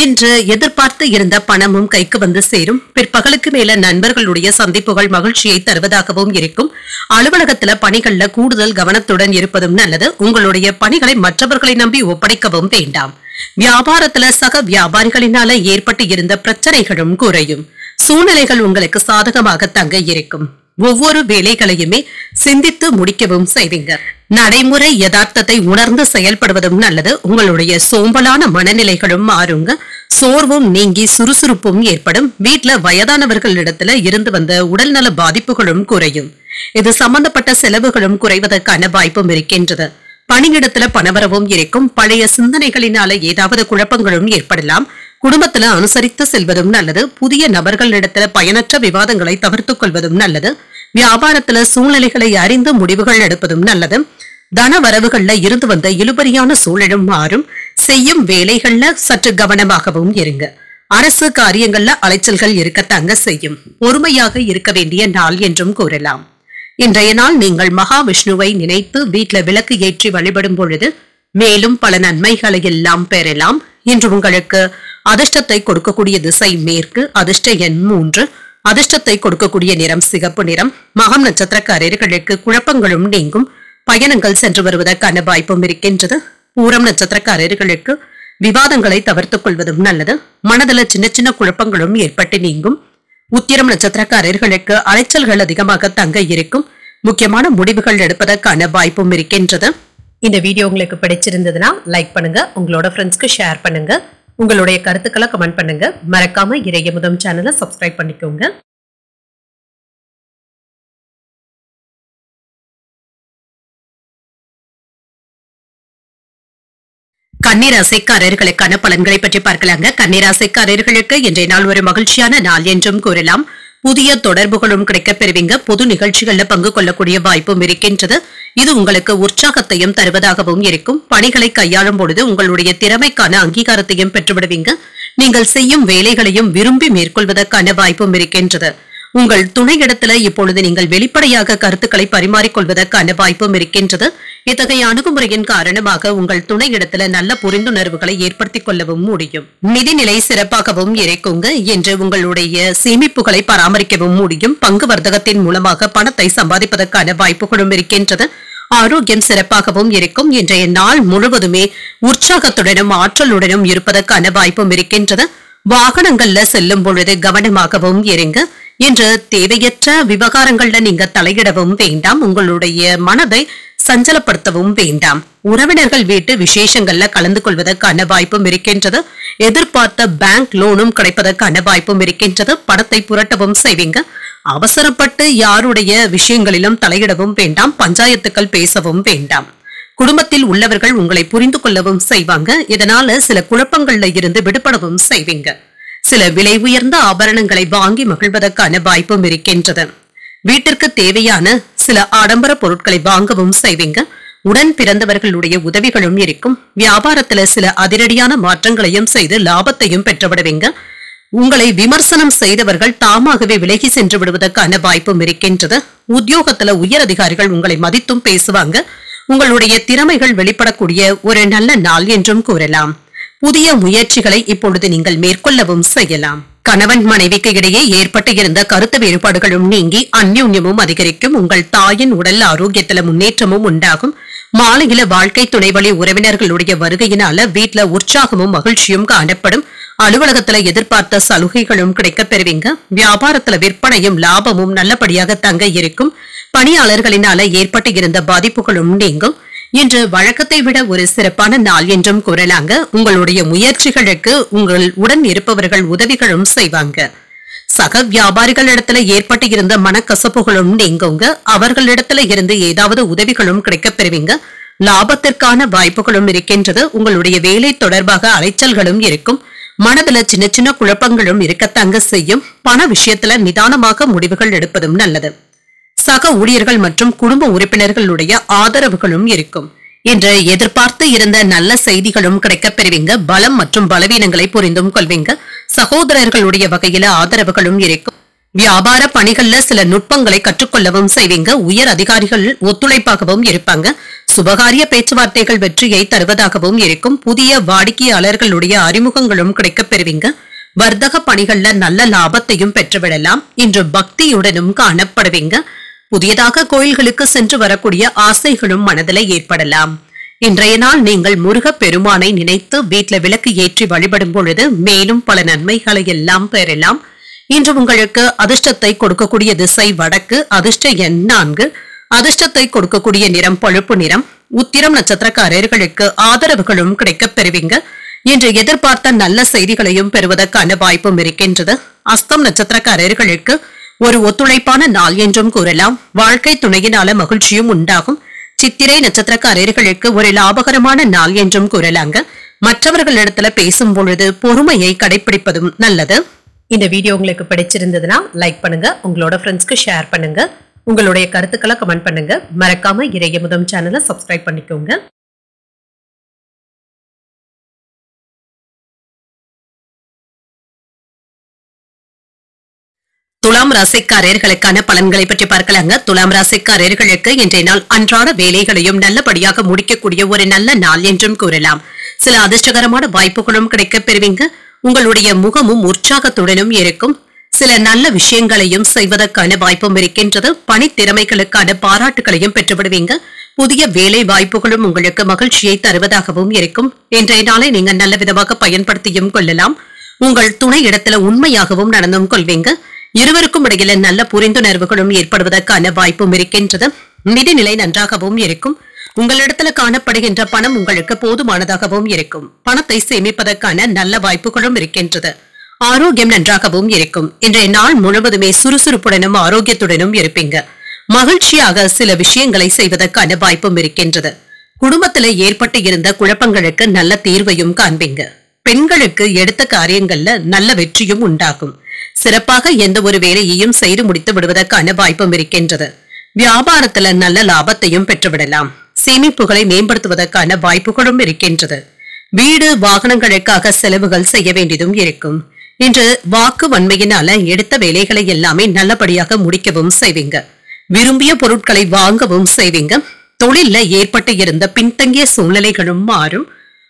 இன்று எதிர்பார்த்து இருந்த பணமும் கைக்கு வந்து சேரும். பிற்பகலுக்கு மேல நண்பர்களுடைய சந்திப்புகள் மகிழ்ச்சியை தருவதாகவும் இருக்கும். அலுவலகத்துல பணிகள்ல கூடுதல் கவனத்துடன் இருப்பதும் நல்லது. உங்களுடைய பணிகளை மற்றவர்களை நம்பி ஒப்படைக்கவும் வேண்டாம். வியாபாரத்துல சக வியாபாரிகளினால ஏற்பட்டு இருந்த பிரச்சனைகளும் குறையும். சூழ்நிலைகள் உங்களுக்கு சாதகமாக தங்க இருக்கும். ஒவ்வொரு வேலைகளையுமே சிந்தித்து முடிக்கவும் செய்வீங்க. நடைமுறை யதார்த்தத்தை உணர்ந்து செயல்படுவதும் நல்லது. உங்களுடைய சோம்பலான மனநிலைகளும் மாறுங்க. சோர்வும் நீங்கி சுறுசுறுப்பும் ஏற்படும். வீட்டுல வயதானவர்களிடத்துல இருந்து வந்த உடல்நல பாதிப்புகளும் குறையும். இது சம்பந்தப்பட்ட செலவுகளும் குறைவதற்கான வாய்ப்பும் இருக்கின்றது. பணியிடத்துல பணவரவும் இருக்கும். பழைய சிந்தனைகளினால ஏதாவது குழப்பங்களும் ஏற்படலாம். குடும்பத்துல அனுசரித்து செல்வதும் நல்லது. புதிய நபர்களிடத்துல பயனற்ற விவாதங்களை தவிர்த்துக் கொள்வதும் நல்லது. வியாபாரத்துல சூழ்நிலைகளை அறிந்து முடிவுகள் எடுப்பதும் நல்லது. தன வரவுகள்ல இருந்து வந்த இழுபறியான சூழலும் மாறும். செய்யும் வேலைகள்ல சற்று கவனமாகவும் இருங்க. அரசு காரியங்கள்ல அலைச்சல்கள் இருக்கத்தாங்க செய்யும். பொறுமையாக இருக்க வேண்டிய நாள் என்றும் கூறலாம். இன்றைய நாள் நீங்கள் மகாவிஷ்ணுவை நினைத்து வீட்டுல விளக்கு ஏற்றி வழிபடும் பொழுது மேலும் பல நன்மைகளை எல்லாம் பெறலாம். இன்று உங்களுக்கு அதிர்ஷ்டத்தை கொடுக்கக்கூடிய திசை மேற்கு. அதிர்ஷ்ட எண் 3. அதிர்ஷ்டத்தை கொடுக்கக்கூடிய நிறம் சிகப்பு நிறம். மகம் நட்சத்திரக்காரர்களுக்கு குழப்பங்களும் நீங்கும். பயணங்கள் சென்று வருவதற்கான வாய்ப்பும் இருக்கின்றது. பூரம் நட்சத்திரக்காரர்களுக்கு விவாதங்களை தவிர்த்துக் கொள்வதும் நல்லது. மனதில் சின்ன சின்ன குழப்பங்களும் ஏற்பட்டு நீங்கும். உத்திரம் நட்சத்திரக்காரர்களுக்கு அலைச்சல்கள் அதிகமாக தங்க இருக்கும். முக்கியமான முடிவுகள் எடுப்பதற்கான வாய்ப்பும் இருக்கின்றது. இந்த வீடியோ உங்களுக்கு பிடிச்சிருந்ததுன்னா லைக் பண்ணுங்க. உங்களோட ஃப்ரெண்ட்ஸ்க்கு ஷேர் பண்ணுங்க. உங்களுடைய கருத்துக்களை கமெண்ட் பண்ணுங்க. மறக்காம இறையமுதம் சேனலை சப்ஸ்கிரைப் பண்ணிக்கோங்க. கன்னிராசிக்காரர்களுக்கான பலன்களை பற்றி பார்க்கலாங்க. கன்னிராசிக்காரர்களுக்கு இன்றைய நாள் ஒரு மகிழ்ச்சியான நாள் என்றும் கூறலாம். புதிய தொடர்புகளும் கிடைக்கப் பெறுவீங்க. பொது நிகழ்ச்சிகள்ல பங்கு கொள்ளக்கூடிய வாய்ப்பும் இருக்கின்றது. இது உங்களுக்கு உற்சாகத்தையும் தருவதாகவும் இருக்கும். பணிகளை கையாளும் பொழுது உங்களுடைய திறமைக்கான அங்கீகாரத்தையும் பெற்றுவிடுவீங்க. நீங்கள் செய்யும் வேலைகளையும் விரும்பி மேற்கொள்வதற்கான வாய்ப்பும் இருக்கின்றது. உங்கள் துணையிடத்துல இப்பொழுது நீங்கள் வெளிப்படையாக கருத்துக்களை பரிமாறிக்கொள்வதற்கான வாய்ப்பும் இருக்கின்றது. இத்தகைய அணுகுமுறையின் காரணமாக உங்கள் துணையிடத்துல நல்ல புரிந்துணர்வுகளை ஏற்படுத்திக் கொள்ளவும் முடியும். நிதிநிலை சிறப்பாகவும் இருக்குங்க. என்று உங்களுடைய சேமிப்புகளை பராமரிக்கவும் முடியும். பங்கு வர்த்தகத்தின் மூலமாக பணத்தை சம்பாதிப்பதற்கான வாய்ப்புகளும் இருக்கின்றது. ஆரோக்கியம் சிறப்பாகவும் இருக்கும். இன்றைய நாள் முழுவதுமே உற்சாகத்துடனும் ஆற்றலுடனும் இருப்பதற்கான வாய்ப்பும் இருக்கின்றது. வாகனங்கள்ல செல்லும் பொழுது கவனமாகவும் இருங்க. இன்று தேவையற்ற விவகாரங்கள்ல நீங்க தலையிடவும் வேண்டாம். உங்களுடைய மனதை சஞ்சலப்படுத்தவும் வேண்டாம். உறவினர்கள் வீட்டு விசேஷங்கள்ல கலந்து கொள்வதற்கான வாய்ப்பும் இருக்கின்றது. எதிர்பார்த்த பேங்க் லோனும் கிடைப்பதற்கான வாய்ப்பும் இருக்கின்றது. பணத்தை புரட்டவும் செய்வீங்க. அவசரப்பட்டு யாருடைய விஷயங்களிலும் தலையிடவும் வேண்டாம். பஞ்சாயத்துக்கள் பேசவும் வேண்டாம். குடும்பத்தில் உள்ளவர்கள் உங்களை புரிந்து கொள்ளவும் செய்வாங்க. இதனால சில குழப்பங்கள்ல இருந்து விடுபடவும் செய்வீங்க. சில விலை உயர்ந்த ஆபரணங்களை வாங்கி மகிழ்வதற்கான வாய்ப்பும் இருக்கின்றது. வீட்டிற்கு தேவையான சில ஆடம்பர பொருட்களை வாங்கவும் செய்வீங்க. உடன் பிறந்தவர்களுடைய உதவிகளும் இருக்கும். வியாபாரத்துல சில அதிரடியான மாற்றங்களையும் செய்து லாபத்தையும் பெற்றுவிடுவீங்க. உங்களை விமர்சனம் செய்தவர்கள் தாமாகவே விலகி சென்று விடுவதற்கான வாய்ப்பும் இருக்கின்றது. உத்தியோகத்துல உயர் அதிகாரிகள் உங்களை மதித்தும் பேசுவாங்க. உங்களுடைய திறமைகள் வெளிப்படக்கூடிய ஒரு நல்ல நாள் என்றும் கூறலாம். புதிய முயற்சிகளை இப்பொழுது நீங்கள் மேற்கொள்ளவும் செய்யலாம். கணவன் மனைவிக்கு இடையே ஏற்பட்டு இருந்த கருத்து வேறுபாடுகளும் நீங்கி அந்யோன்யமும் அதிகரிக்கும். உங்கள் தாயின் உடல் ஆரோக்கியத்துல முன்னேற்றமும் உண்டாகும். மாலையில வாழ்க்கை துணைவழி உறவினர்களுடைய வருகையினால வீட்டுல உற்சாகமும் மகிழ்ச்சியும் காணப்படும். அலுவலகத்துல எதிர்பார்த்த சலுகைகளும் கிடைக்கப் பெறுவீங்க. வியாபாரத்துல விற்பனையும் லாபமும் நல்லபடியாக தங்க இருக்கும். பணியாளர்களினால ஏற்பட்டு இருந்த பாதிப்புகளும் நீங்கும். இன்று வழக்கத்தை விட ஒரு சிறப்பான நாள் என்றும் கூறலாங்க. உங்களுடைய முயற்சிகளுக்கு உங்கள் உடன் இருப்பவர்கள் உதவிகளும் செய்வாங்க. சக வியாபாரிகளிடத்துல ஏற்பட்டு இருந்த மனக்கசப்புகளும் நீங்குங்க. அவர்களிடத்துல இருந்து ஏதாவது உதவிகளும் கிடைக்கப் பெறுவீங்க. லாபத்திற்கான வாய்ப்புகளும் இருக்கின்றது. உங்களுடைய வேலை தொடர்பாக அலைச்சல்களும் இருக்கும். மனதுல சின்ன சின்ன குழப்பங்களும் இருக்கத்தாங்க செய்யும். பண விஷயத்துல நிதானமாக முடிவுகள் எடுப்பதும் நல்லது. சக ஊழியர்கள் மற்றும் குடும்ப உறுப்பினர்களுடைய ஆதரவுகளும் இருக்கும். இன்று எதிர்பார்த்து இருந்த நல்ல செய்திகளும் கிடைக்கப் பெறுவீங்க. பலம் மற்றும் பலவீனங்களை புரிந்தும் கொள்வீங்க. சகோதரர்களுடைய வகையில ஆதரவுகளும் இருக்கும். வியாபார பணிகள்ல சில நுட்பங்களை கற்றுக்கொள்ளவும் செய்வீங்க. உயர் அதிகாரிகள் ஒத்துழைப்பாகவும் இருப்பாங்க. சுபகாரிய பேச்சுவார்த்தைகள் வெற்றியை தருவதாகவும் இருக்கும். புதிய வாடிக்கையாளர்களுடைய அறிமுகங்களும் கிடைக்கப் பெறுவீங்க. வர்த்தக பணிகள்ல நல்ல லாபத்தையும் பெற்றுவிடலாம். இன்று பக்தியுடனும் காணப்படுவீங்க. புதியதாக கோயில்களுக்கு சென்று வரக்கூடிய ஆசைகளும் மனதில் ஏற்படலாம். இன்றைய நாள் நீங்கள் முருகப் பெருமானை நினைத்து வீட்டுல விளக்கு ஏற்றி வழிபடும் பொழுது மேலும் பல நன்மைகளை எல்லாம் பெறலாம். இன்று உங்களுக்கு அதிர்ஷ்டத்தை கொடுக்கக்கூடிய திசை வடக்கு. அதிர்ஷ்ட எண் 4. அதிர்ஷ்டத்தை கொடுக்கக்கூடிய நிறம் பழுப்பு நிறம். உத்திரம் நட்சத்திரக்காரர்களுக்கு ஆதரவுகளும் கிடைக்கப் பெறுவீங்க. இன்று எதிர்பார்த்த நல்ல செய்திகளையும் பெறுவதற்கான வாய்ப்பும் இருக்கின்றது. அஸ்தம் நட்சத்திரக்காரர்களுக்கு ஒரு ஒத்துழைப்பான நாள் என்றும் கூறலாம். வாழ்க்கை துணையினால மகிழ்ச்சியும் உண்டாகும். சித்திரை நட்சத்திரக்காரர்களுக்கு ஒரு லாபகரமான நாள் என்றும் கூறலாங்க. மற்றவர்களிடத்துல பேசும் பொழுது பொறுமையை கடைபிடிப்பதும் நல்லது. இந்த வீடியோ உங்களுக்கு பிடிச்சிருந்ததுன்னா லைக் பண்ணுங்க, உங்களோட ஃப்ரெண்ட்ஸ்க்கு ஷேர் பண்ணுங்க, உங்களுடைய கருத்துக்களை கமெண்ட் பண்ணுங்க. மறக்காம இறையமுதம் சேனலை சப்ஸ்கிரைப் பண்ணிக்கோங்க. துலாம் ராசிக்காரர்களுக்கான பலன்களை பற்றி பார்க்கலாங்க. துலாம் ராசிக்காரர்களுக்கு இன்றைய நாள் அன்றாட வேலைகளையும் நல்லபடியாக முடிக்கக்கூடிய ஒரு நல்ல நாள் என்றும் கூறலாம். சில அதிர்ஷ்டகரமான வாய்ப்புகளும் கிடைக்கப் பெறுவீங்க. உங்களுடைய முகமும் உற்சாகத்துடனும் இருக்கும். சில நல்ல விஷயங்களையும் செய்வதற்கான வாய்ப்பும் இருக்கின்றது. பணி திறமைகளுக்கான பாராட்டுகளையும் பெற்றுவிடுவீங்க. புதிய வேலை வாய்ப்புகளும் உங்களுக்கு மகிழ்ச்சியை தருவதாகவும் இருக்கும். இன்றைய நாளை நீங்க நல்ல விதமாக பயன்படுத்தியும் கொள்ளலாம். உங்கள் துணை இடத்துல உண்மையாகவும் நடந்தும் கொள்வீங்க. இருவருக்கும் இடையில நல்ல புரிந்துணர்வுகளும் ஏற்படுவதற்கான வாய்ப்பும் இருக்கின்றது. நிதிநிலை நன்றாகவும் இருக்கும். உங்களிடத்துல காணப்படுகின்ற பணம் உங்களுக்கு போதுமானதாகவும் இருக்கும். பணத்தை சேமிப்பதற்கான நல்ல வாய்ப்புகளும் இருக்கின்றது. ஆரோக்கியம் நன்றாகவும் இருக்கும். இன்றைய நாள் முழுவதுமே சுறுசுறுப்புடனும் ஆரோக்கியத்துடனும் இருப்பீங்க. மகிழ்ச்சியாக சில விஷயங்களை செய்வதற்கான வாய்ப்பும் இருக்கின்றது. குடும்பத்துல ஏற்பட்டு இருந்த குழப்பங்களுக்கு நல்ல தீர்வையும் காண்பீங்க. பெண்களுக்கு எடுத்த காரியங்கள்ல நல்ல வெற்றியும் உண்டாகும். சிறப்பாக எந்த ஒரு வேலையையும் செய்து முடித்து விடுவதற்கான வாய்ப்பும் இருக்கின்றது. வியாபாரத்துல நல்ல லாபத்தையும் பெற்றுவிடலாம். சேமிப்புகளை மேம்படுத்துவதற்கான வாய்ப்புகளும் இருக்கின்றது. வீடு வாகனங்களுக்காக செலவுகள் செய்ய வேண்டியதும் இருக்கும். இன்று வாக்கு வன்மையினால எடுத்த வேலைகளை எல்லாமே நல்லபடியாக முடிக்கவும் செய்வீங்க. விரும்பிய பொருட்களை வாங்கவும் செய்வீங்க. தொழில்ல ஏற்பட்டு இருந்த பின்தங்கிய சூழ்நிலைகளும் மாறும்.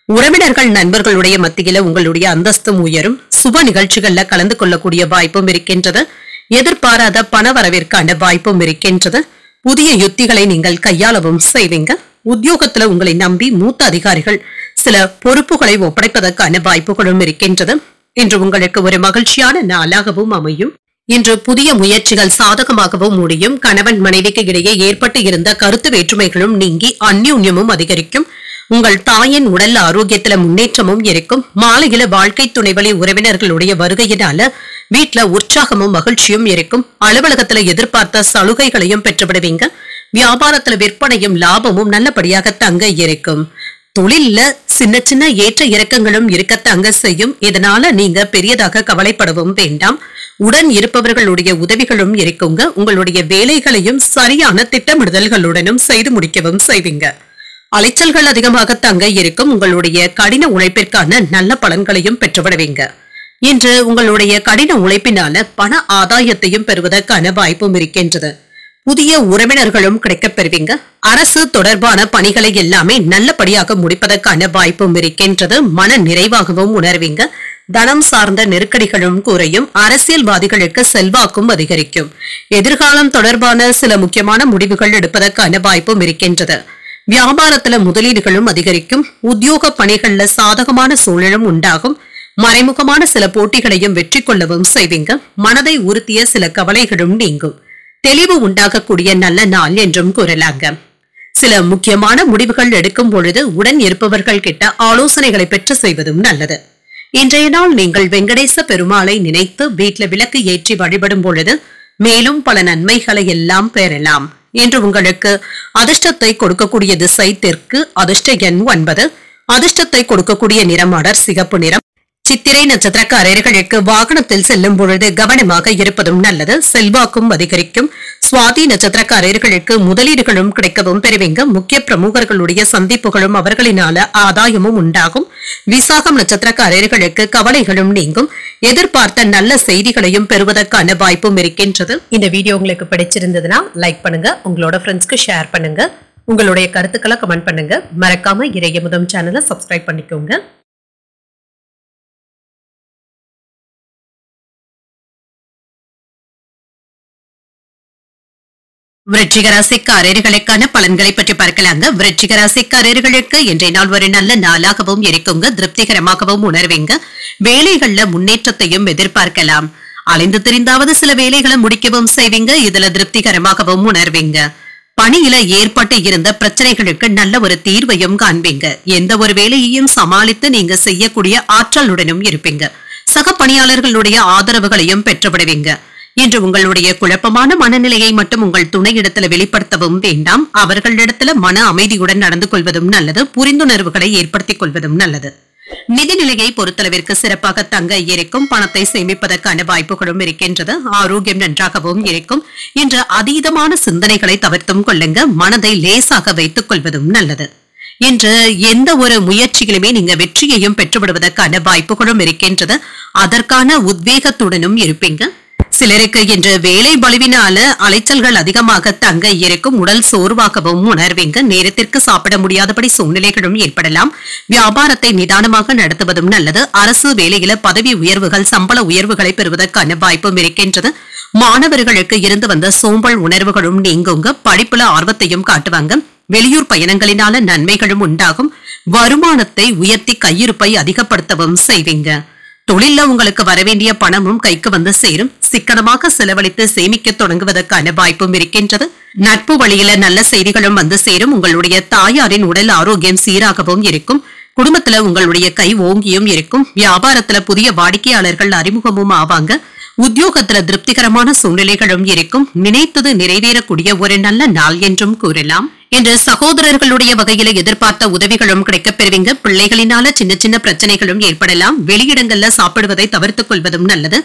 உறவினர்கள் நண்பர்களுடைய மத்தியில உங்களுடைய அந்தஸ்தும் உயரும். சுப நிகழ்ச்சிகள்ல கலந்து கொள்ளக்கூடிய வாய்ப்பும் இருக்கின்றது. எதிர்பாராத பண வரவிற்கான வாய்ப்பும் இருக்கின்றது. புதிய யுத்திகளை நீங்கள் கையாளவும் செய்வீங்க. உத்தியோகத்துல உங்களை நம்பி மூத்த அதிகாரிகள் சில பொறுப்புகளை ஒப்படைப்பதற்கான வாய்ப்புகளும் இருக்கின்றது. இன்று உங்களுக்கு ஒரு மகிழ்ச்சியான நாளாகவும் அமையும். இன்று புதிய முயற்சிகள் சாதகமாகவும் முடியும். கணவன் மனைவிக்கு இடையே ஏற்பட்டு இருந்த கருத்து வேற்றுமைகளும் நீங்கி அந்யோன்யமும் அதிகரிக்கும். உங்கள் தாயின் உடல் ஆரோக்கியத்துல முன்னேற்றமும் இருக்கும். மாலையில வாழ்க்கை துணைவழி உறவினர்களுடைய வருகையினால வீட்டுல உற்சாகமும் மகிழ்ச்சியும் இருக்கும். அலுவலகத்துல எதிர்பார்த்த சலுகைகளையும் பெற்றுவிடுவீங்க. வியாபாரத்துல விற்பனையும் லாபமும் நல்லபடியாக தங்க இருக்கும். தொழில்ல சின்ன சின்ன ஏற்ற இறக்கங்களும் இருக்கத்தங்க செய்யும். இதனால நீங்க பெரியதாக கவலைப்படவும் வேண்டாம். உடன் இருப்பவர்களுடைய உதவிகளும் இருக்குங்க. உங்களுடைய வேலைகளையும் சரியான திட்டமிடுதல்களுடனும் செய்து முடிக்கவும் செய்வீங்க. அலைச்சல்கள் அதிகமாக தங்க இருக்கும். உங்களுடைய கடின உழைப்பிற்கான நல்ல பலன்களையும் பெற்றுவிடுவீங்க. இன்று உங்களுடைய கடின உழைப்பினால பண ஆதாயத்தையும் பெறுவதற்கான வாய்ப்பும் இருக்கின்றது. புதிய உறவினர்களும் கிடைக்கப் பெறுவீங்க. அரசு தொடர்பான பணிகளை எல்லாமே நல்லபடியாக முடிப்பதற்கான வாய்ப்பும் இருக்கின்றது. மன நிறைவாகவும் உணர்வீங்க. தனம் சார்ந்த நெருக்கடிகளும் குறையும். அரசியல்வாதிகளுக்கு செல்வாக்கும் அதிகரிக்கும். எதிர்காலம் தொடர்பான சில முக்கியமான முடிவுகள் எடுப்பதற்கான வாய்ப்பும் இருக்கின்றது. வியாபாரத்துல முதலீடுகளும் அதிகரிக்கும். உத்தியோக பணிகள்ல சாதகமான சூழலும் உண்டாகும். மறைமுகமான சில போட்டிகளையும் வெற்றி கொள்ளவும் செய்வீங்க. மனதை உறுத்திய சில கவலைகளும் நீங்கும். தெளிவு உண்டாகக்கூடிய நல்ல நாள் என்றும் கூறலாங்க. சில முக்கியமான முடிவுகள் எடுக்கும் பொழுது உடன் இருப்பவர்கள் கிட்ட ஆலோசனைகளை பெற்று செய்வதும் நல்லது. இன்றைய நாள் நீங்கள் வெங்கடேச பெருமாளை நினைத்து வீட்டுல விளக்கு ஏற்றி வழிபடும் பொழுது மேலும் பல நன்மைகளை எல்லாம் பெறலாம். என்று உங்களுக்கு அதிர்ஷ்டத்தை கொடுக்கக்கூடிய திசை தெற்கு. அதிர்ஷ்ட எண் 9. அதிர்ஷ்டத்தை கொடுக்கக்கூடிய நிறம் அடர் சிகப்பு நிறம். சித்திரை நட்சத்திரக்காரர்களுக்கு வாகனத்தில் செல்லும் பொழுது கவனமாக இருப்பதும் நல்லது. செல்வாக்கும் அதிகரிக்கும். சுவாதி நட்சத்திரக்காரர்களுக்கு முதலீடுகளும் கிடைக்கவும் பெறுவீங்க. முக்கிய பிரமுகர்களுடைய சந்திப்புகளும் அவர்களினால ஆதாயமும் உண்டாகும். விசாகம் நட்சத்திரக்காரர்களுக்கு கவலைகளும் நீங்கும். எதிர்பார்த்த நல்ல செய்திகளையும் பெறுவதற்கான வாய்ப்பும் இருக்கின்றது. இந்த வீடியோ உங்களுக்கு பிடிச்சிருந்ததுன்னா லைக் பண்ணுங்க, உங்களோட ஃப்ரெண்ட்ஸ்க்கு ஷேர் பண்ணுங்க, உங்களுடைய கருத்துக்களை கமெண்ட் பண்ணுங்க. மறக்காம இறையமுதம் சேனலை சப்ஸ்கிரைப் பண்ணிக்கோங்க. விருச்சிக ராசிக்காரர்களுக்கான பலன்களை பற்றி பார்க்கலாங்க. விருச்சிக ராசிக்காரர்களுக்கு இன்றைய நாள் ஒரு நல்ல நாளாகவும் இருக்குங்க. திருப்திகரமாகவும் உணர்வீங்க. வேலைகள்ல முன்னேற்றத்தையும் எதிர்பார்க்கலாம். அலைந்து திரிந்தாவது சில வேலைகளை முடிக்கவும் செய்வீங்க. இதுல திருப்திகரமாகவும் உணர்வீங்க. பணியில ஏற்பட்டு இருந்த பிரச்சனைகளுக்கு நல்ல ஒரு தீர்வையும் காண்பீங்க. எந்த ஒரு வேலையையும் சமாளித்து நீங்க செய்யக்கூடிய ஆற்றலுடனும் இருப்பீங்க. சக பணியாளர்களுடைய ஆதரவுகளையும் பெற்றுவிடுவீங்க. இன்று உங்களுடைய குழப்பமான மனநிலையை மட்டும் உங்கள் துணையிடத்துல வெளிப்படுத்தவும் வேண்டாம். அவர்களிடத்துல மன அமைதியுடன் நடந்து கொள்வதும் நல்லது. புரிந்துணர்வுகளை ஏற்படுத்திக் கொள்வதும் நல்லது. நிதிநிலையை பொறுத்தளவிற்கு சிறப்பாக தங்க இருக்கும். பணத்தை சேமிப்பதற்கான வாய்ப்புகளும் இருக்கின்றது. ஆரோக்கியம் நன்றாகவும் இருக்கும். இன்று அதீதமான சிந்தனைகளை தவிர்த்தும் கொள்ளுங்க. மனதை லேசாக வைத்துக் கொள்வதும் நல்லது. இன்று எந்த ஒரு முயற்சிகளுமே நீங்க வெற்றியையும் பெற்றுவிடுவதற்கான வாய்ப்புகளும் இருக்கின்றது. அதற்கான உத்வேகத்துடனும் இருப்பீங்க. சிலருக்கு இன்று வேலை பளுவினால அலைச்சல்கள் அதிகமாக தங்க இருக்கும். உடல் சோர்வாகவும் உணர்வீங்க. நேரத்திற்கு சாப்பிட முடியாதபடி சூழ்நிலைகளும் ஏற்படலாம். வியாபாரத்தை நிதானமாக நடத்துவதும் நல்லது. அரசு வேலையில பதவி உயர்வுகள், சம்பள உயர்வுகளை பெறுவதற்கான வாய்ப்பும் இருக்கின்றது. மாணவர்களுக்கு இருந்து வந்த சோம்பல் உணர்வுகளும் நீங்குங்க. படிப்புல ஆர்வத்தையும் காட்டுவாங்க. வெளியூர் பயணங்களினால நன்மைகளும் உண்டாகும். வருமானத்தை உயர்த்தி கையிருப்பை அதிகப்படுத்தவும் செய்வீங்க. தொழில உங்களுக்கு வரவேண்டிய பணமும் கைக்கு வந்து சேரும். சிக்கனமாக செலவழித்து சேமிக்க தொடங்குவதற்கான வாய்ப்பும் இருக்கின்றது. நட்பு வழியில நல்ல செய்திகளும் வந்து சேரும். உங்களுடைய தாயாரின் உடல் ஆரோக்கியம் சீராகவும் இருக்கும். குடும்பத்துல உங்களுடைய கை ஓங்கியும் இருக்கும். வியாபாரத்துல புதிய வாடிக்கையாளர்கள் அறிமுகமும் ஆவாங்க. உத்தியோகத்துல திருப்திகரமான சூழ்நிலைகளும் இருக்கும். நினைத்தது நிறைவேறக்கூடிய ஒரு நல்ல நாள் என்றும் கூறலாம். இன்று சகோதரர்களுடைய வகையில எதிர்பார்த்த உதவிகளும் கிடைக்கப் பெறுவீங்க. பிள்ளைகளினால சின்ன சின்ன பிரச்சனைகளும் ஏற்படலாம். வெளியிடங்கள்ல சாப்பிடுவதை தவிர்த்துக் கொள்வதும் நல்லது.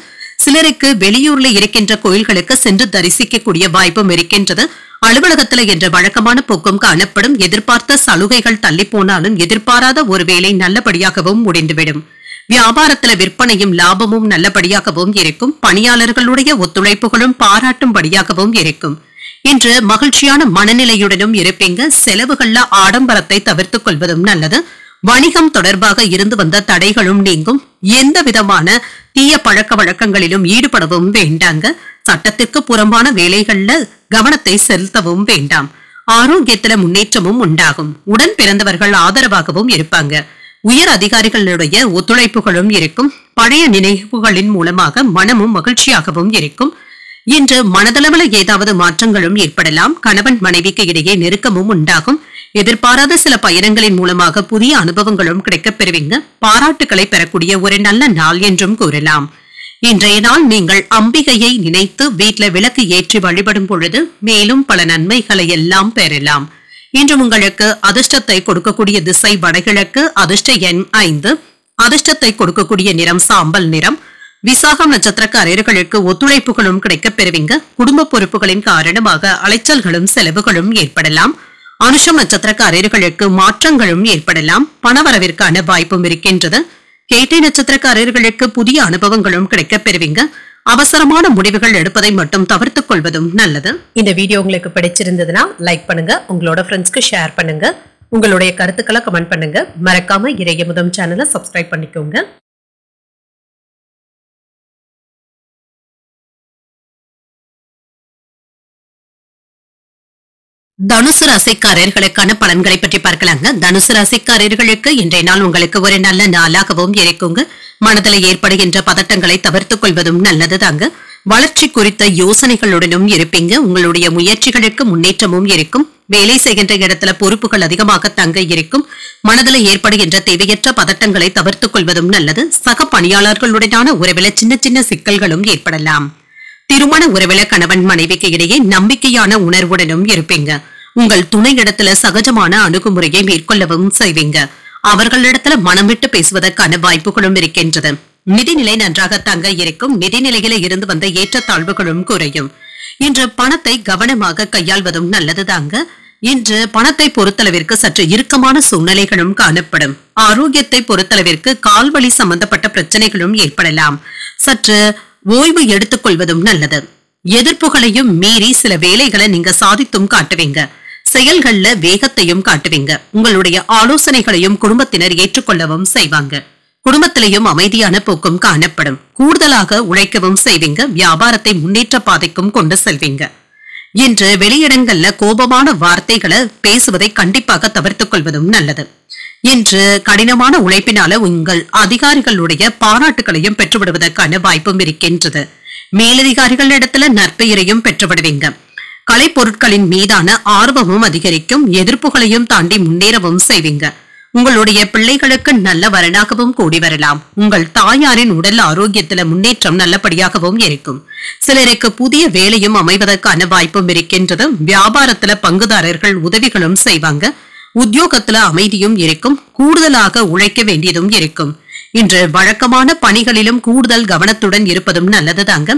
சிலருக்கு வெளியூர்ல இருக்கின்ற கோயில்களுக்கு சென்று தரிசிக்கக்கூடிய வாய்ப்பும் இருக்கின்றது. அலுவலகத்துல என்ற வழக்கமான போக்கும் காணப்படும். எதிர்பார்த்த சலுகைகள் தள்ளி போனாலும் எதிர்பாராத ஒரு வேலை நல்லபடியாகவும் முடிந்துவிடும். வியாபாரத்துல விற்பனையும் லாபமும் நல்லபடியாகவும் இருக்கும். பணியாளர்களுடைய ஒத்துழைப்புகளும் பாராட்டும்படியாகவும் இருக்கும். இன்று மகிழ்ச்சியான மனநிலையுடனும் இருப்பீங்க. செலவுகள்ல ஆடம்பரத்தை தவிர்த்துக் கொள்வதும் நல்லது. வணிகம் தொடர்பாக இருந்து வந்த தடைகளும் நீங்கும். எந்த விதமான தீய பழக்க வழக்கங்களிலும் ஈடுபடவும் வேண்டாங்க. சட்டத்திற்கு புறம்பான வேலைகள்ல கவனத்தை செலுத்தவும் வேண்டாம். ஆரோக்கியத்துல முன்னேற்றமும் உண்டாகும். உடன் பிறந்தவர்கள் ஆதரவாகவும் இருப்பாங்க. உயர் அதிகாரிகளுடைய ஒத்துழைப்புகளும் இருக்கும். பழைய நினைவுகளின் மூலமாக மனமும் மகிழ்ச்சியாகவும் இருக்கும். இன்று மனதளவில் ஏதாவது மாற்றங்களும் ஏற்படலாம். கணவன் மனைவிக்கு இடையே நெருக்கமும் உண்டாகும். எதிர்பாராத சில பயணங்களின் மூலமாக புதிய அனுபவங்களும் கிடைக்கப் பெறுவீங்க. பாராட்டுகளை பெறக்கூடிய ஒரு நல்ல நாள் என்றும் கூறலாம். இன்றைய நாள் நீங்கள் அம்பிகையை நினைத்து வீட்டில் விளக்கு ஏற்றி வழிபடும் பொழுது மேலும் பல நன்மைகளை எல்லாம் பெறலாம். இன்று உங்களுக்கு அதிர்ஷ்டத்தை கொடுக்கக்கூடிய திசை வடகிழக்கு. அதிர்ஷ்ட எண் 5. அதிர்ஷ்டத்தை கொடுக்கக்கூடிய நிறம் சாம்பல் நிறம். விசாகம் நட்சத்திரக்காரர்களுக்கு ஒத்துழைப்புகளும் கிடைக்கப் பெறுவீங்க. குடும்ப பொறுப்புகளின் காரணமாக அலைச்சல்களும் செலவுகளும் ஏற்படலாம். அனுஷம் நட்சத்திரக்காரர்களுக்கு மாற்றங்களும் ஏற்படலாம். பணவரவிற்கான வாய்ப்பும் இருக்கின்றது. கேட்டை நட்சத்திரக்காரர்களுக்கு புதிய அனுபவங்களும் கிடைக்கப் பெறுவீங்க. அவசரமான முடிவுகள் எடுப்பதை மட்டும் தவிர்த்துக் கொள்வதும் நல்லது. இந்த வீடியோ உங்களுக்கு பிடிச்சிருந்ததுன்னா லைக் பண்ணுங்க, உங்களோட ஃப்ரெண்ட்ஸ்க்கு ஷேர் பண்ணுங்க, உங்களுடைய கருத்துக்களை கமெண்ட் பண்ணுங்க. மறக்காம இறையமுதம் சேனலை சப்ஸ்கிரைப் பண்ணிக்கோங்க. தனுசு ராசிக்காரர்களுக்கான பலன்களை பற்றி பார்க்கலாங்க. தனுசு ராசிக்காரர்களுக்கு இன்றைய நாள் உங்களுக்கு ஒரு நல்ல நாளாகவும் இருக்குங்க. மனதில் ஏற்படுகின்ற பதட்டங்களை தவிர்த்துக் கொள்வதும் நல்லது தாங்க. வளர்ச்சி குறித்த யோசனைகளுடனும் இருப்பீங்க. உங்களுடைய முயற்சிகளுக்கு முன்னேற்றமும் இருக்கும். வேலை செய்கின்ற இடத்துல பொறுப்புகள் அதிகமாக தங்க இருக்கும். மனதில் ஏற்படுகின்ற தேவையற்ற பதட்டங்களை தவிர்த்துக் கொள்வதும் நல்லது. சக பணியாளர்களுடனான உறவில சின்ன சின்ன சிக்கல்களும் ஏற்படலாம். திருமண உறவில கணவன் மனைவிக்கு இடையே நம்பிக்கையான உணர்வுடனும் இருப்பீங்க. உங்கள் துணையிடத்துல சகஜமான அணுகுமுறையை மேற்கொள்ளவும் செய்வீங்க. அவர்களிடத்துல மனம் விட்டு பேசுவதற்கான வாய்ப்புகளும் இருக்கின்றது. நிதிநிலை நன்றாக தங்க இருக்கும். நிதிநிலையில இருந்து வந்த ஏற்றத்தாழ்வுகளும் குறையும். இன்று பணத்தை கவனமாக கையாள்வதும் நல்லதுதாங்க. இன்று பணத்தை பொறுத்தளவிற்கு சற்று இறுக்கமான சூழ்நிலைகளும் காணப்படும். ஆரோக்கியத்தை பொறுத்தளவிற்கு கால்வலி சம்பந்தப்பட்ட பிரச்சனைகளும் ஏற்படலாம். சற்று ஓய்வு எடுத்துக் கொள்வதும் நல்லது. எதிர்ப்புகளையும் மீறி சில வேலைகளை நீங்க சாதித்தும் காட்டுவீங்க. செயல்கள்ல வேகத்தையும் காட்டுவீங்க. உங்களுடைய ஆலோசனைகளையும் குடும்பத்தினர் ஏற்றுக்கொள்ளவும் செய்வாங்க. குடும்பத்திலையும் அமைதியான போக்கும் காணப்படும். கூடுதலாக உழைக்கவும் செய்வீங்க. வியாபாரத்தை முன்னேற்ற பாதைக்கும் கொண்டு செல்வீங்க. இன்று வெளியிடங்கள்ல கோபமான வார்த்தைகளை பேசுவதை கண்டிப்பாக தவிர்த்துக் கொள்வதும் நல்லது. இன்று கடினமான உழைப்பினால உங்கள் அதிகாரிகளுடைய பாராட்டுகளையும் பெற்றுவிடுவதற்கான வாய்ப்பும் இருக்கின்றது. மேலதிகாரிகளிடத்துல நற்பெயரையும் பெற்றுவிடுவீங்க. கலைப்பொருட்களின் மீதான ஆர்வமும் அதிகரிக்கும். எதிர்ப்புகளையும் தாண்டி முன்னேறவும் செய்வீங்க. உங்களுடைய பிள்ளைகளுக்கு நல்ல வரனாகவும் கூடி வரலாம். உங்கள் தாயாரின் உடல் ஆரோக்கியத்துல முன்னேற்றம் நல்லபடியாகவும் இருக்கும். சிலருக்கு புதிய வேலையும் அமைவதற்கான வாய்ப்பும் இருக்கின்றது. வியாபாரத்துல பங்குதாரர்கள் உதவிகளும் செய்வாங்க. உத்தியோகத்துல அமைதியும் இருக்கும். கூடுதலாக உழைக்க வேண்டியதும் இருக்கும். இன்று வழக்கமான பணிகளிலும் கூடுதல் கவனத்துடன் இருப்பதும் நல்லதுதாங்க.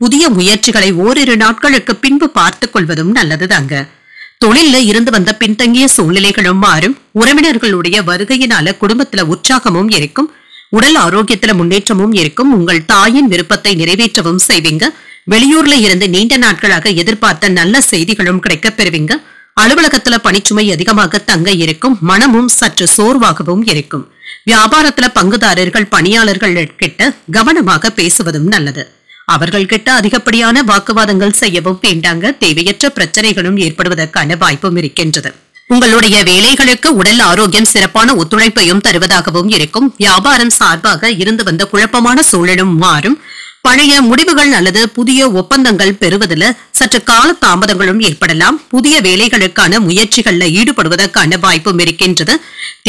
புதிய முயற்சிகளை ஓரிரு நாட்களுக்கு பின்பு பார்த்துக் கொள்வதும் நல்லதுதாங்க. தொழில இருந்து வந்த பின்தங்கிய சூழ்நிலைகளும் மாறும். உறவினர்களுடைய வருகையினால குடும்பத்துல உற்சாகமும் இருக்கும். உடல் ஆரோக்கியத்துல முன்னேற்றமும் இருக்கும். உங்கள் தாயின் விருப்பத்தை நிறைவேற்றவும் செய்வீங்க. வெளியூர்ல இருந்து நீண்ட நாட்களாக எதிர்பார்த்த நல்ல செய்திகளும் கிடைக்கப் பெறுவீங்க. அலுவலகத்துல பணிச்சுமை அதிகமாக தங்க இருக்கும். மனமும் சற்று சோர்வாகவும் இருக்கும். வியாபாரத்துல பங்குதாரர்கள் பணியாளர்கள் கிட்ட கவனமாக பேசுவதும் நல்லது. அவர்கள் கிட்ட அதிகப்படியான வாக்குவாதங்கள் செய்யவும் வேண்டாங்க. தேவையற்ற பிரச்சனைகளும் ஏற்படுவதற்கான வாய்ப்பும் இருக்கின்றது. உங்களுடைய வேலைகளுக்கு உடல் ஆரோக்கியம் சிறப்பான ஒத்துழைப்பையும் தருவதாகவும் இருக்கும். வியாபாரம் சார்பாக இருந்து வந்த குழப்பமான சூழலும் மாறும். பழைய முடிவுகள் அல்லது புதிய ஒப்பந்தங்கள் பெறுவதில் சற்று கால தாமதங்களும் ஏற்படலாம். புதிய வேலைகளுக்கான முயற்சிகள்ல ஈடுபடுவதற்கான வாய்ப்பும் இருக்கின்றது.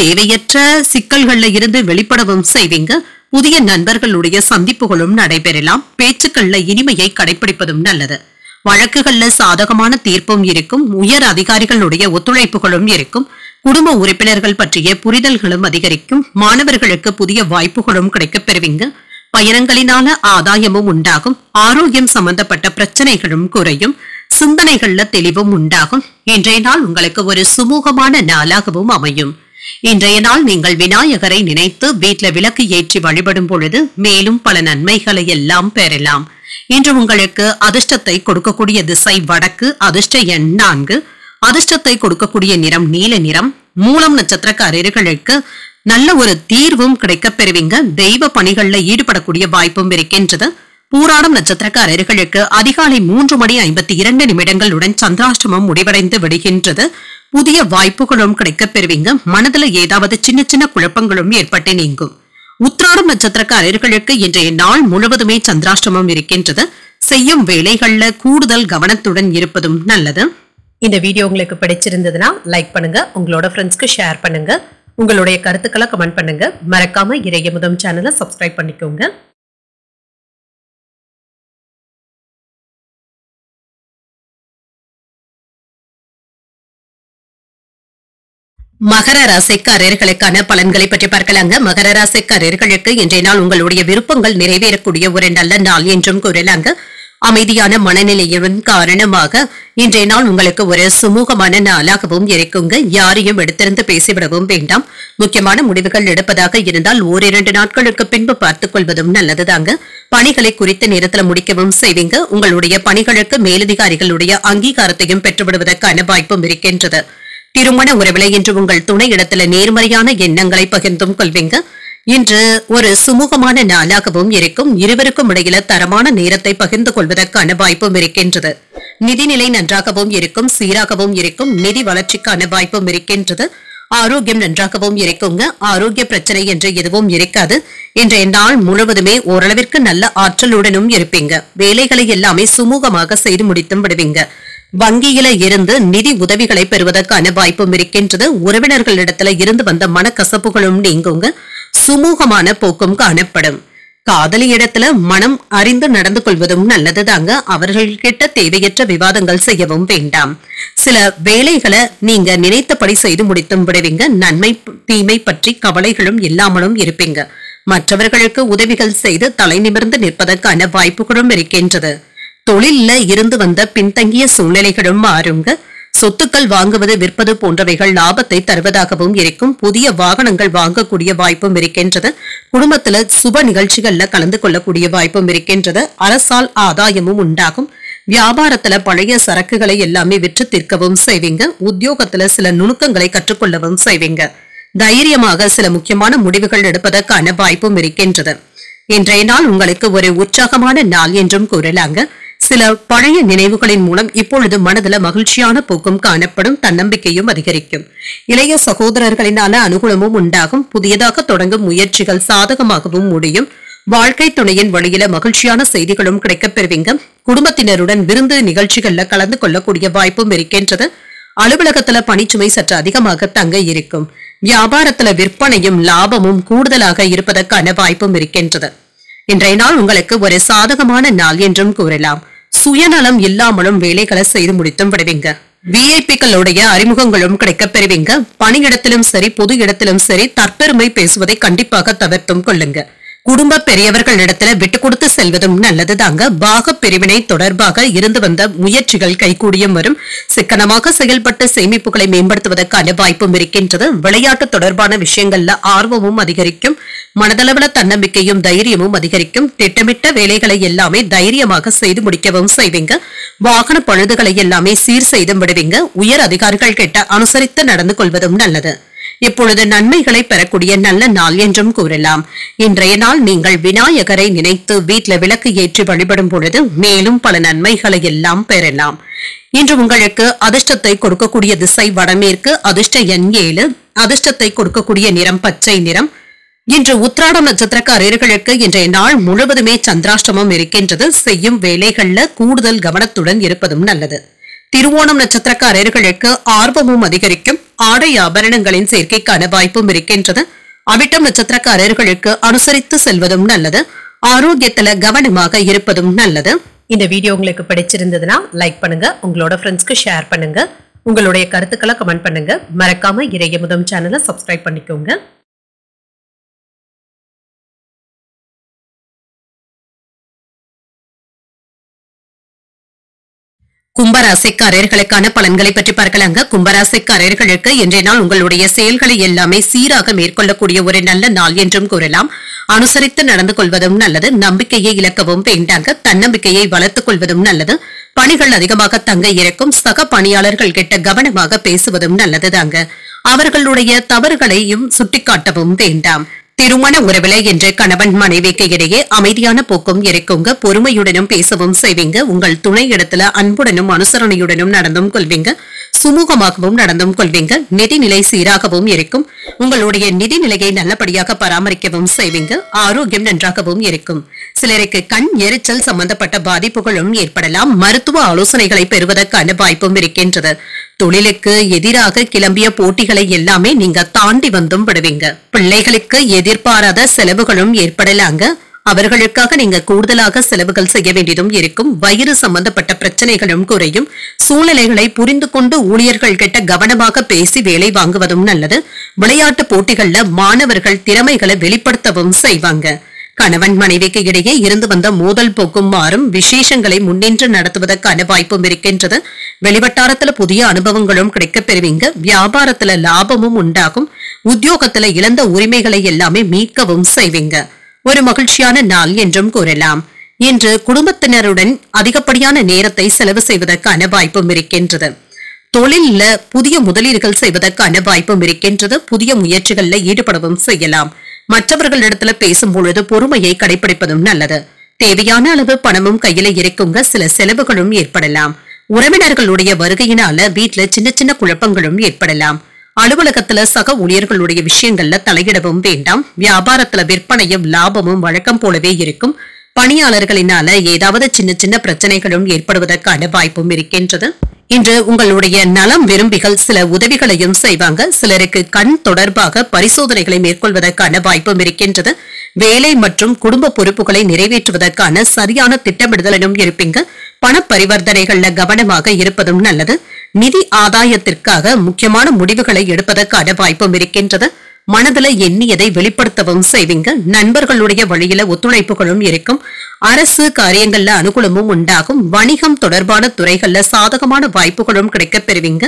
தேவையற்ற சிக்கல்கள்ல இருந்து வெளிப்படவும் செய்வீங்க. புதிய நண்பர்களுடைய சந்திப்புகளும் நடைபெறலாம். பேச்சுக்கள்ல இனிமையை கடைபிடிப்பதும் நல்லது. வழக்குகள்ல சாதகமான தீர்ப்பும் இருக்கும். உயர் அதிகாரிகளுடைய ஒத்துழைப்புகளும் இருக்கும். குடும்ப உறுப்பினர்கள் பற்றிய புரிதல்களும் அதிகரிக்கும். மாணவர்களுக்கு புதிய வாய்ப்புகளும் கிடைக்கப் பெறுவீங்க. பயணங்களினால ஆதாயமும் உண்டாகும். ஆரோக்கியம் சம்பந்தப்பட்ட பிரச்சனைகளும் குறையும். சிந்தனைகள்ல தெளிவும் உண்டாகும். இன்றைய நாள் உங்களுக்கு ஒரு சுமூகமான நாளாகவும் அமையும். இன்றைய நாள் நீங்கள் விநாயகரை நினைத்து வீட்ல விளக்கு ஏற்றி வழிபடும் பொழுது மேலும் பல நன்மைகளை எல்லாம் பெறலாம். இன்று உங்களுக்கு அதிர்ஷ்டத்தை கொடுக்கக்கூடிய திசை வடக்கு. அதிர்ஷ்ட எண் 4. அதிர்ஷ்டத்தை கொடுக்கக்கூடிய நிறம் நீல நிறம். மூலம் நட்சத்திரக்காரர்களுக்கு நல்ல ஒரு தீர்வும் கிடைக்கப் பெறுவீங்க. தெய்வ பணிகள்ல ஈடுபடக்கூடிய வாய்ப்பும் இருக்கின்றது. பூராடம் நட்சத்திரக்காரர்களுக்கு அதிகாலை 3:52 சந்திராஷ்டமம் முடிவடைந்து விடுகின்றது. புதிய வாய்ப்புகளும் கிடைக்கப் பெறுவீங்க. மனதுல ஏதாவது சின்ன சின்ன குழப்பங்களும் ஏற்பட்டு நீங்கும். உத்திராடம் நட்சத்திரக்காரர்களுக்கு இன்றைய நாள் முழுவதுமே சந்திராஷ்டமம் இருக்கின்றது. செய்யும் வேலைகள்ல கூடுதல் கவனத்துடன் இருப்பதும் நல்லது. இந்த வீடியோ உங்களுக்கு பிடிச்சிருந்ததுன்னா லைக் பண்ணுங்க. உங்களோட ஃப்ரெண்ட்ஸ்க்கு ஷேர் பண்ணுங்க. உங்களுடைய கருத்துக்களை கமெண்ட் பண்ணுங்க. மறக்காம இறையமுதம் சேனலை சப்ஸ்கிரைப் பண்ணிக்கோங்க. மகர ராசிக்காரர்களுக்கான பலன்களை பற்றி பார்க்கலாங்க. மகர ராசிக்காரர்களுக்கு இன்றைய நாள் உங்களுடைய விருப்பங்கள் நிறைவேறக்கூடிய ஒரு நல்ல நாள் என்றும் கூறலாங்க. அமைதியான மனநிலையின் காரணமாக இன்றைய நாள் உங்களுக்கு ஒரு சுமூகமான நாளாகவும் இருக்குங்க. யாரையும் எடுத்திருந்து பேசிவிடவும் வேண்டாம். முக்கியமான முடிவுகள் எடுப்பதாக இருந்தால் ஓரிரண்டு நாட்களுக்கு பின்பு பார்த்துக் கொள்வதும் நல்லதுதாங்க. பணிகளை குறித்த நேரத்தில் முடிக்கவும் செய்வீங்க. உங்களுடைய பணிகளுக்கு மேலதிகாரிகளுடைய அங்கீகாரத்தையும் பெற்றுவிடுவதற்கான வாய்ப்பும் இருக்கின்றது. திருமண உறவில இன்று உங்கள் துணை இடத்துல நேர்மறையான எண்ணங்களை பகிர்ந்தும் கொள்வீங்க. இன்று ஒரு சுமூகமான நாளாகவும் இருக்கும். இருவருக்கும் இடையில தரமான நேரத்தை பகிர்ந்து கொள்வதற்கான வாய்ப்பும் இருக்கின்றது. நிதிநிலை நன்றாகவும் இருக்கும். சீராகவும் இருக்கும். நிதி வளர்ச்சிக்கான வாய்ப்பும் இருக்கின்றது. ஆரோக்கியம் நன்றாகவும் இருக்குங்க. ஆரோக்கிய பிரச்சனை என்று எதுவும் இருக்காது. இன்றைய நாள் முழுவதுமே ஓரளவிற்கு நல்ல ஆற்றலுடனும் இருப்பீங்க. வேலைகளை எல்லாமே சுமூகமாக செய்து முடித்தும் விடுவீங்க. வங்கியில இருந்து நிதி உதவிகளை பெறுவதற்கான வாய்ப்பும் இருக்கின்றது. உறவினர்களிடத்துல இருந்து வந்த மனக்கசப்புகளும் நீங்குங்க. சுமூகமான போக்கும் காணப்படும். காதலி இடத்துல மனம் அறிந்து நடந்து கொள்வதும் நல்லதுதாங்க. அவர்கள்கிட்ட தேவையற்ற விவாதங்கள் செய்யவும் வேண்டாம். சில வேலைகளை நீங்க நினைத்தபடி செய்து முடித்தும் விடுவீங்க. நன்மை தீமை பற்றி கவலைகளும் இல்லாமலும் இருப்பீங்க. மற்றவர்களுக்கு உதவிகள் செய்து தலை நிமிர்ந்து நிற்பதற்கான வாய்ப்புகளும் இருக்கின்றது. தொழில்ல இருந்து வந்த பின்தங்கிய சூழ்நிலைகளும் மாறுங்க. சொத்துக்கள் வாங்குவது விற்பது போன்றவைகள் லாபத்தை தருவதாகவும் இருக்கும். புதிய வாகனங்கள் வாங்கக்கூடிய வாய்ப்பும் இருக்கின்றது. குடும்பத்துல சுப நிகழ்ச்சிகள்ல கலந்து கொள்ளக்கூடிய வாய்ப்பும் இருக்கின்றது. அரசால் ஆதாயமும் உண்டாகும். வியாபாரத்துல பழைய சரக்குகளை எல்லாமே விற்று தீர்க்கவும் செய்வீங்க. உத்தியோகத்துல சில நுணுக்கங்களை கற்றுக்கொள்ளவும் செய்வீங்க. தைரியமாக சில முக்கியமான முடிவுகள் எடுப்பதற்கான வாய்ப்பும் இருக்கின்றது. இன்றைய நாள் உங்களுக்கு ஒரு உற்சாகமான நாள் என்றும் கூறலாங்க. சில பழைய நினைவுகளின் மூலம் இப்பொழுது மனதில் மகிழ்ச்சியான போக்கும் காணப்படும். தன்னம்பிக்கையும் அதிகரிக்கும். இளைய சகோதரர்களினால அனுகூலமும் உண்டாகும். புதியதாக தொடங்கும் முயற்சிகள் சாதகமாகவும் முடியும். வாழ்க்கை துணையின் வழியில மகிழ்ச்சியான செய்திகளும் கிடைக்கப் பெறுவீங்க. குடும்பத்தினருடன் விருந்து நிகழ்ச்சிகள்ல கலந்து கொள்ளக்கூடிய வாய்ப்பும் இருக்கின்றது. அலுவலகத்துல பணிச்சுமை சற்று அதிகமாக தங்க இருக்கும். வியாபாரத்துல விற்பனையும் லாபமும் கூடுதலாக இருப்பதற்கான வாய்ப்பும் இருக்கின்றது. இன்றைய நாள் உங்களுக்கு ஒரு சாதகமான நாள் என்றும் கூறலாம். சுயநலம் இல்லாமலும் வேலைகளை செய்து முடித்தும் விடுவீங்க. விஐபிக்களுடைய அறிமுகங்களும் கிடைக்கப் பெறுவீங்க. பணியிடத்திலும் சரி பொது இடத்திலும் சரி தற்பெருமை பேசுவதை கண்டிப்பாக தவிர்த்தும் கொள்ளுங்க. குடும்ப பெரியவர்களிடத்துல விட்டு கொடுத்து செல்வதும் நல்லதுதாங்க. பாக பிரிவினை தொடர்பாக இருந்து வந்த முயற்சிகள் கைகூடியும் வரும். சிக்கனமாக செயல்பட்டு சேமிப்புகளை மேம்படுத்துவதற்கான வாய்ப்பும் இருக்கின்றது. விளையாட்டு தொடர்பான விஷயங்கள்ல ஆர்வமும் அதிகரிக்கும். மனதளவுல தன்னம்பிக்கையும் தைரியமும் அதிகரிக்கும். திட்டமிட்ட வேலைகளை எல்லாமே தைரியமாக செய்து முடிக்கவும் செய்வீங்க. வாகன பழுதுகளை எல்லாமே சீர் செய்து விடுவீங்க. உயர் அதிகாரிகள் கிட்ட அனுசரித்து நடந்து கொள்வதும் நல்லது. இப்பொழுது நன்மைகளை பெறக்கூடிய நல்ல நாள் என்றும் கூறலாம். இன்றைய நாள் நீங்கள் விநாயகரை நினைத்து வீட்டில விளக்கு ஏற்றி வழிபடும் பொழுது மேலும் பல நன்மைகளை எல்லாம் பெறலாம். இன்று உங்களுக்கு அதிர்ஷ்டத்தை கொடுக்கக்கூடிய திசை வடமேற்கு. அதிர்ஷ்ட எண் 7. அதிர்ஷ்டத்தை கொடுக்கக்கூடிய நிறம் பச்சை நிறம். இன்று உத்திராடம் நட்சத்திரக்காரர்களுக்கு இன்றைய நாள் முழுவதுமே சந்திராஷ்டமம் இருக்கின்றது. செய்யும் வேலைகள்ல கூடுதல் கவனத்துடன் இருப்பதும் நல்லது. திருவோணம் நட்சத்திரக்காரர்களுக்கு ஆர்வமும் அதிகரிக்கும். ஆடை ஆபரணங்களின் சேர்க்கைக்கான வாய்ப்பும் இருக்கின்றது. அவிட்டம் நட்சத்திரக்காரர்களுக்கு அனுசரித்து செல்வதும் நல்லது. ஆரோக்கியத்துல கவனமாக இருப்பதும் நல்லது. இந்த வீடியோ உங்களுக்கு பிடிச்சிருந்ததுன்னா லைக் பண்ணுங்க. உங்களோட ஃப்ரெண்ட்ஸ்க்கு ஷேர் பண்ணுங்க. உங்களுடைய கருத்துக்களை கமெண்ட் பண்ணுங்க. மறக்காம இறையமுதம் சேனலை சப்ஸ்கிரைப் பண்ணிக்கோங்க. கும்பராசிக்காரர்களுக்கான பலன்களை பற்றி பார்க்கலாங்க. கும்பராசிக்காரர்களுக்கு இன்றைய நாள் உங்களுடைய செயல்களை எல்லாமே சீராக மேற்கொள்ளக்கூடிய ஒரு நல்ல நாள் என்றும் கூறலாம். அனுசரித்து நடந்து கொள்வதும் நல்லது. நம்பிக்கையை இழக்கவும் வேண்டாங்க. தன்னம்பிக்கையை வளர்த்துக் கொள்வதும் நல்லது. பணிகள் அதிகமாக தங்க இருக்கும். சக பணியாளர்கள் கிட்ட கவனமாக பேசுவதும் நல்லதுதாங்க. அவர்களுடைய தவறுகளையும் சுட்டிக்காட்டவும் வேண்டாம். திருமண உறவில என்று கணவன் மனைவிக்கு இடையே அமைதியான போக்கும் இருக்குங்க. பொறுமையுடனும் பேசவும் செய்வீங்க. உங்கள் துணை இடத்துல அன்புடனும் அனுசரணையுடனும் நடந்தும் கொள்வீங்க. சுமூகமாகவும் நடந்தும் கொள்வீங்க. நிதிநிலை சீராகவும் இருக்கும். உங்களுடைய நிதிநிலையை நல்லபடியாக பராமரிக்கவும் செய்வீங்க. ஆரோக்கியம் நன்றாகவும் இருக்கும். சிலருக்கு கண் எரிச்சல் சம்பந்தப்பட்ட பாதிப்புகளும் ஏற்படலாம். மருத்துவ ஆலோசனைகளை பெறுவதற்கான வாய்ப்பும் இருக்கின்றது. தொழிலுக்கு எதிராக கிளம்பிய போட்டிகளை எல்லாமே நீங்க தாண்டி வந்தும் விடுவீங்க. பிள்ளைகளுக்கு எதிர்பாராத செலவுகளும் ஏற்படலாங்க. அவர்களுக்காக நீங்க கூடுதலாக செலவுகள் செய்ய வேண்டியதும் இருக்கும். வயிறு சம்பந்தப்பட்ட பிரச்சனைகளும் குறையும். சூழ்நிலைகளை புரிந்து கொண்டு ஊழியர்கள் கிட்ட கவனமாக பேசி வேலை வாங்குவதும் நல்லது. விளையாட்டு போட்டிகள்ல மாணவர்கள் திறமைகளை வெளிப்படுத்தவும் செய்வாங்க. கணவன் மனைவிக்கு இடையே இருந்து வந்த மோதல் போக்கும் மாறும். விசேஷங்களை முன்னின்று நடத்துவதற்கான வாய்ப்பும் இருக்கின்றது. வெளிவட்டாரத்துல புதிய அனுபவங்களும் கிடைக்கப் பெறுவீங்க. வியாபாரத்துல லாபமும் உண்டாகும். உத்தியோகத்துல இழந்த உரிமைகளை எல்லாமே மீட்கவும் செய்வீங்க. ஒரு மகிழ்ச்சியான நாள் என்றும் கூறலாம். இன்று குடும்பத்தினருடன் அதிகப்படியான நேரத்தை செலவு செய்வதற்கான வாய்ப்பும் இருக்கின்றது. தொழில்ல புதிய முதலீடுகள் செய்வதற்கான வாய்ப்பும் இருக்கின்றது. புதிய முயற்சிகள்ல ஈடுபடவும் செய்யலாம். மற்றவர்களிடத்துல பேசும் பொழுது பொறுமையை கடைபிடிப்பதும் நல்லது. தேவையான அளவு பணமும் கையில இருக்குங்க. சில செலவுகளும் ஏற்படலாம். உறவினர்களுடைய வருகையினால வீட்டுல சின்ன சின்ன குழப்பங்களும் ஏற்படலாம். அலுவலகத்துல சக ஊழியர்களுடைய விஷயங்கள்ல தலையிடவும் வேண்டாம். வியாபாரத்துல விற்பனையும் லாபமும் வழக்கம் போலவே இருக்கும். பணியாளர்களினால ஏதாவது சின்ன சின்ன பிரச்சனைகளும் ஏற்படுவதற்கான வாய்ப்பும் இருக்கின்றது. இன்று உங்களுடைய நலம் விரும்பிகள் சில உதவிகளையும் செய்வாங்க. சிலருக்கு கண் தொடர்பாக பரிசோதனைகளை மேற்கொள்வதற்கான வாய்ப்பும் இருக்கின்றது. வேலை மற்றும் குடும்ப பொறுப்புகளை நிறைவேற்றுவதற்கான சரியான திட்டமிடுதலும் இருப்பீங்க. பண பரிவர்த்தனைகள்ல கவனமாக இருப்பதும் நல்லது. நிதி ஆதாயத்திற்காக முக்கியமான முடிவுகளை எடுப்பதற்கான வாய்ப்பும் இருக்கின்றது. மனதுல எண்ணியதை வெளிப்படுத்தவும் செய்வீங்க. நண்பர்களுடைய வழியில ஒத்துழைப்புகளும் இருக்கும். அரசு காரியங்கள்ல அனுகூலமும் உண்டாகும். வணிகம் தொடர்பான துறைகள்ல சாதகமான வாய்ப்புகளும் கிடைக்கப் பெறுவீங்க.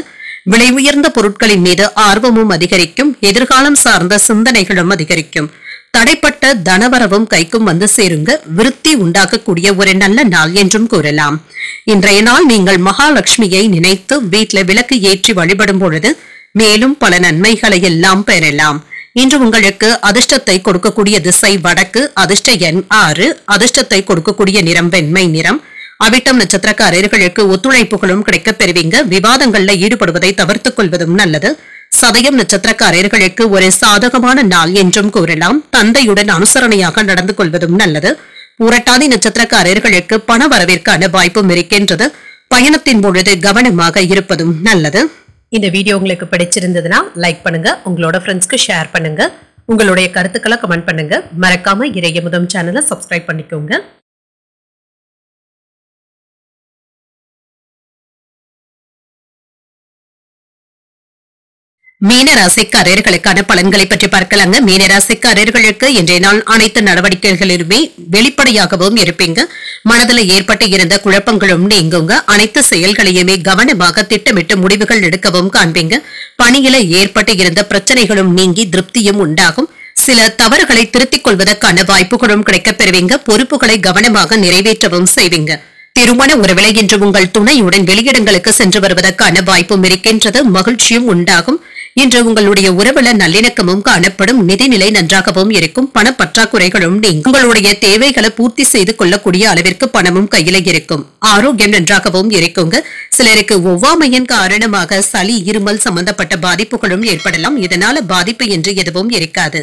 விலை உயர்ந்த பொருட்களின் மீது ஆர்வமும் அதிகரிக்கும். எதிர்காலம் சார்ந்த சிந்தனைகளும் அதிகரிக்கும். தடைப்பட்ட தனவரவும் கைக்கும் வந்து சேருங்க. விருத்தி உண்டாக்கக்கூடிய ஒரு நல்ல நாள் என்றும் கூறலாம். இன்றைய நாள் நீங்கள் மகாலட்சுமியை நினைத்து வீட்டில் விளக்கு ஏற்றி வழிபடும் பொழுது மேலும் பல நன்மைகளை எல்லாம் பெறலாம். இன்று உங்களுக்கு அதிர்ஷ்டத்தை கொடுக்கக்கூடிய திசை வடக்கு. அதிர்ஷ்ட எண் 6. அதிர்ஷ்டத்தை கொடுக்கக்கூடிய நிறம் வெண்மை நிறம். அவிட்டம் நட்சத்திரக்காரர்களுக்கு ஒத்துழைப்புகளும் கிடைக்கப் பெறுவீங்க. விவாதங்கள்ல ஈடுபடுவதை தவிர்த்துக் கொள்வதும் நல்லது. சதயம் நட்சத்திரக்காரர்களுக்கு ஒரு சாதகமான நாள் என்றும் கூறலாம். தந்தையுடன் அனுசரணையாக நடந்து கொள்வதும் நல்லது. பூரட்டாதி நட்சத்திரக்காரர்களுக்கு பண வரவிற்கான வாய்ப்பும் இருக்கின்றது. பயணத்தின் பொழுது கவனமாக இருப்பதும் நல்லது. இந்த வீடியோ உங்களுக்கு பிடிச்சிருந்ததுன்னா லைக் பண்ணுங்க, உங்களோட ஃப்ரெண்ட்ஸ்க்கு ஷேர் பண்ணுங்க, உங்களுடைய கருத்துக்களை கமெண்ட் பண்ணுங்க. மறக்காம இறையமுதம் சேனலை சப்ஸ்கிரைப் பண்ணிக்கோங்க. மீனராசிக்காரர்களுக்கான பலன்களை பற்றி பார்க்கலாங்க. மீனராசிக்காரர்களுக்கு இன்றைய நாள் அனைத்து நடவடிக்கைகளிலுமே வெளிப்படையாகவும் இருப்பீங்க. மனதில் ஏற்பட்டு இருந்த குழப்பங்களும் நீங்குங்க. அனைத்து செயல்களையுமே கவனமாக திட்டமிட்டு முடிவுகள் எடுக்கவும் காண்பீங்க. பணியில ஏற்பட்டு இருந்த பிரச்சனைகளும் நீங்கி திருப்தியும் உண்டாகும். சில தவறுகளை திருத்திக் கொள்வதற்கான வாய்ப்புகளும் கிடைக்கப் பெறுவீங்க. பொறுப்புகளை கவனமாக நிறைவேற்றவும் செய்வீங்க. திருமண உறவிலை இன்று உங்கள் துணையுடன் வெளியிடங்களுக்கு சென்று வருவதற்கான வாய்ப்பும் இருக்கின்றது. மகிழ்ச்சியும் உண்டாகும். இன்று உங்களுடைய உறவுல நல்லிணக்கமும் காணப்படும். நிதிநிலை நன்றாகவும் இருக்கும். பணப்பற்றாக்குறைகளும் நீங்க உங்களுடைய தேவைகளை பூர்த்தி செய்து கொள்ளக்கூடிய அளவிற்கு பணமும் கையில இருக்கும். ஆரோக்கியம் நன்றாகவும் இருக்குங்க. சிலருக்கு ஒவ்வாமையின் காரணமாக சளி இருமல் சம்பந்தப்பட்ட பாதிப்புகளும் ஏற்படலாம். இதனால பாதிப்பு என்று எதுவும் இருக்காது.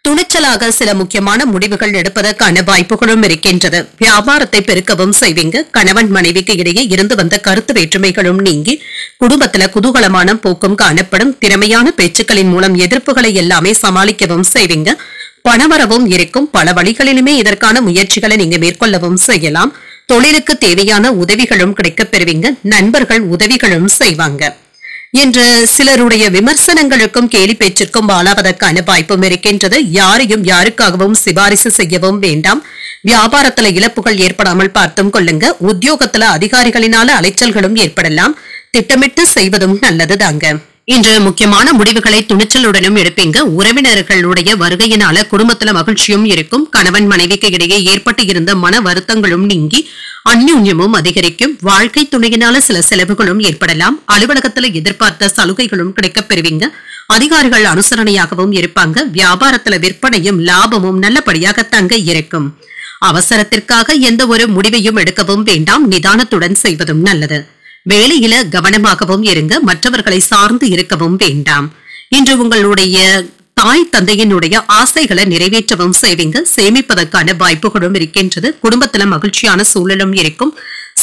துணிச்சலாக சில முக்கியமான முடிவுகள் எடுப்பதற்கான வாய்ப்புகளும் இருக்கின்றது. வியாபாரத்தை பெருக்கவும் செய்வீங்க. கணவன் மனைவிக்கு இடையே இருந்து வந்த கருத்து வேற்றுமைகளும் நீங்கி குடும்பத்துல குதூகலமான போக்கும் காணப்படும். திறமையான பேச்சுக்களின் மூலம் எதிர்ப்புகளை எல்லாமே சமாளிக்கவும் செய்வீங்க. பணவரவும் இருக்கும். பல வழிகளிலுமே இதற்கான முயற்சிகளை நீங்க மேற்கொள்ளவும் செய்யலாம். தொழிலுக்கு தேவையான உதவிகளும் கிடைக்கப் பெறுவீங்க. நண்பர்கள் உதவிகளும் செய்வாங்க. என்று சிலருடைய விமர்சனங்களுக்கும் கேலி பேச்சிற்கும் ஆளாவதற்கான வாய்ப்பும் இருக்கின்றது. யாரையும் யாருக்காகவும் சிபாரிசு செய்யவும் வேண்டாம். வியாபாரத்துல இழப்புகள் ஏற்படாமல் பார்த்தும் கொள்ளுங்க. உத்தியோகத்துல அதிகாரிகளினால அலைச்சல்களும் ஏற்படலாம். திட்டமிட்டு செய்வதும் நல்லதுதாங்க. இன்று முக்கியமான முடிவுகளை துணிச்சலுடனும் எடுப்பீங்க. உறவினர்களுடைய வருகையினால குடும்பத்துல மகிழ்ச்சியும் இருக்கும். கணவன் மனைவிக்கு இடையே ஏற்பட்டு இருந்த மன வருத்தங்களும் நீங்கி அந்யுன்யமும் அதிகரிக்கும். வாழ்க்கை துணையினால சில செலவுகளும் ஏற்படலாம். அலுவலகத்துல எதிர்பார்த்த சலுகைகளும் கிடைக்கப் பெறுவீங்க. அதிகாரிகள் அனுசரணையாகவும் இருப்பாங்க. வியாபாரத்துல விற்பனையும் லாபமும் நல்லபடியாக தங்க இருக்கும். அவசரத்திற்காக எந்த ஒரு முடிவையும் எடுக்கவும் வேண்டாம். நிதானத்துடன் செய்வதும் நல்லது. வேலையில கவனமாகவும் இருங்க. மற்றவர்களை சார்ந்து இருக்கவும் வேண்டாம். இன்று உங்களுடைய தாய் தந்தையினுடைய ஆசைகளை நிறைவேற்றவும் செய்வீங்க. சேமிப்பதற்கான வாய்ப்புகளும் இருக்கின்றது. குடும்பத்துல மகிழ்ச்சியான சூழலும் இருக்கும்.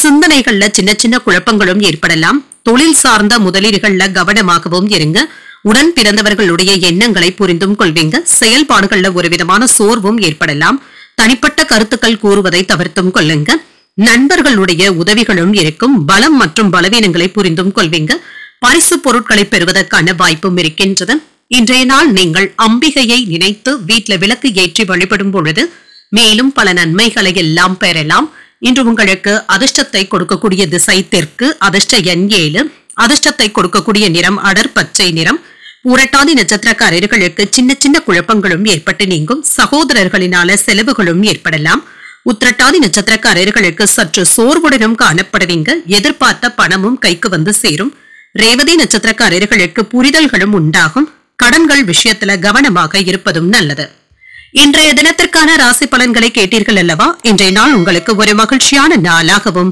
சிந்தனைகள்ல சின்ன சின்ன குழப்பங்களும் ஏற்படலாம். தொழில் சார்ந்த முதலீடுகள்ல கவனமாகவும் இருங்க. உடன் பிறந்தவர்களுடைய எண்ணங்களை புரிந்தும் கொள்வீங்க. செயல்பாடுகள்ல ஒரு விதமான சோர்வும் ஏற்படலாம். தனிப்பட்ட கருத்துக்கள் கூறுவதை தவிர்த்தும் கொள்ளுங்க. நண்பர்களுடைய உதவிகளும் இருக்கும். பலம் மற்றும் பலவீனங்களை புரிந்தும் கொள்வீங்க. பரிசு பொருட்களை பெறுவதற்கான வாய்ப்பும் இருக்கின்றது. இன்றைய நாள் நீங்கள் அம்பிகையை நினைத்து வீட்டில் விளக்கு ஏற்றி வழிபடும் பொழுது மேலும் பல நன்மைகளை எல்லாம் பெறலாம். இன்று உங்களுக்கு அதிர்ஷ்டத்தை கொடுக்கக்கூடிய திசை தெற்கு. அதிர்ஷ்ட எண் 7. அதிர்ஷ்டத்தை கொடுக்கக்கூடிய நிறம் அடர் பச்சை நிறம். பூரட்டாதி நட்சத்திரக்காரர்களுக்கு சின்ன சின்ன குழப்பங்களும் ஏற்பட்டு நீங்கும். சகோதரர்களினால செலவுகளும் ஏற்படலாம். உத்திரட்டாதி நட்சத்திரக்காரர்களுக்கு சற்று சோர்வுடனும் காணப்படுவீங்க. எதிர்பார்த்த பணமும் கைக்கு வந்து சேரும். ரேவதி நட்சத்திரக்காரர்களுக்கு புரிதல்களும் உண்டாகும். கடன்கள் விஷயத்துல கவனமாக இருப்பதும் நல்லது. இன்றைய தினத்திற்கான ராசி பலன்களை கேட்டீர்கள் அல்லவா? இன்றைய நாள் உங்களுக்கு ஒரு மகிழ்ச்சியான நாளாகவும்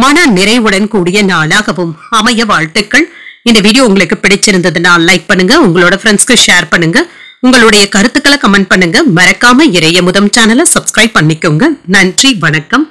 மன நிறைவுடன் கூடிய நாளாகவும் அமைய வாழ்த்துக்கள். இந்த வீடியோ உங்களுக்கு பிடிச்சிருந்ததுன்னா லைக் பண்ணுங்க, உங்களோட ஃப்ரெண்ட்ஸ்க்கு ஷேர் பண்ணுங்க, உங்களுடைய கருத்துக்களை கமெண்ட் பண்ணுங்க. மறக்காம இறையமுதம் சேனலை சப்ஸ்கிரைப் பண்ணிக்கோங்க. நன்றி, வணக்கம்.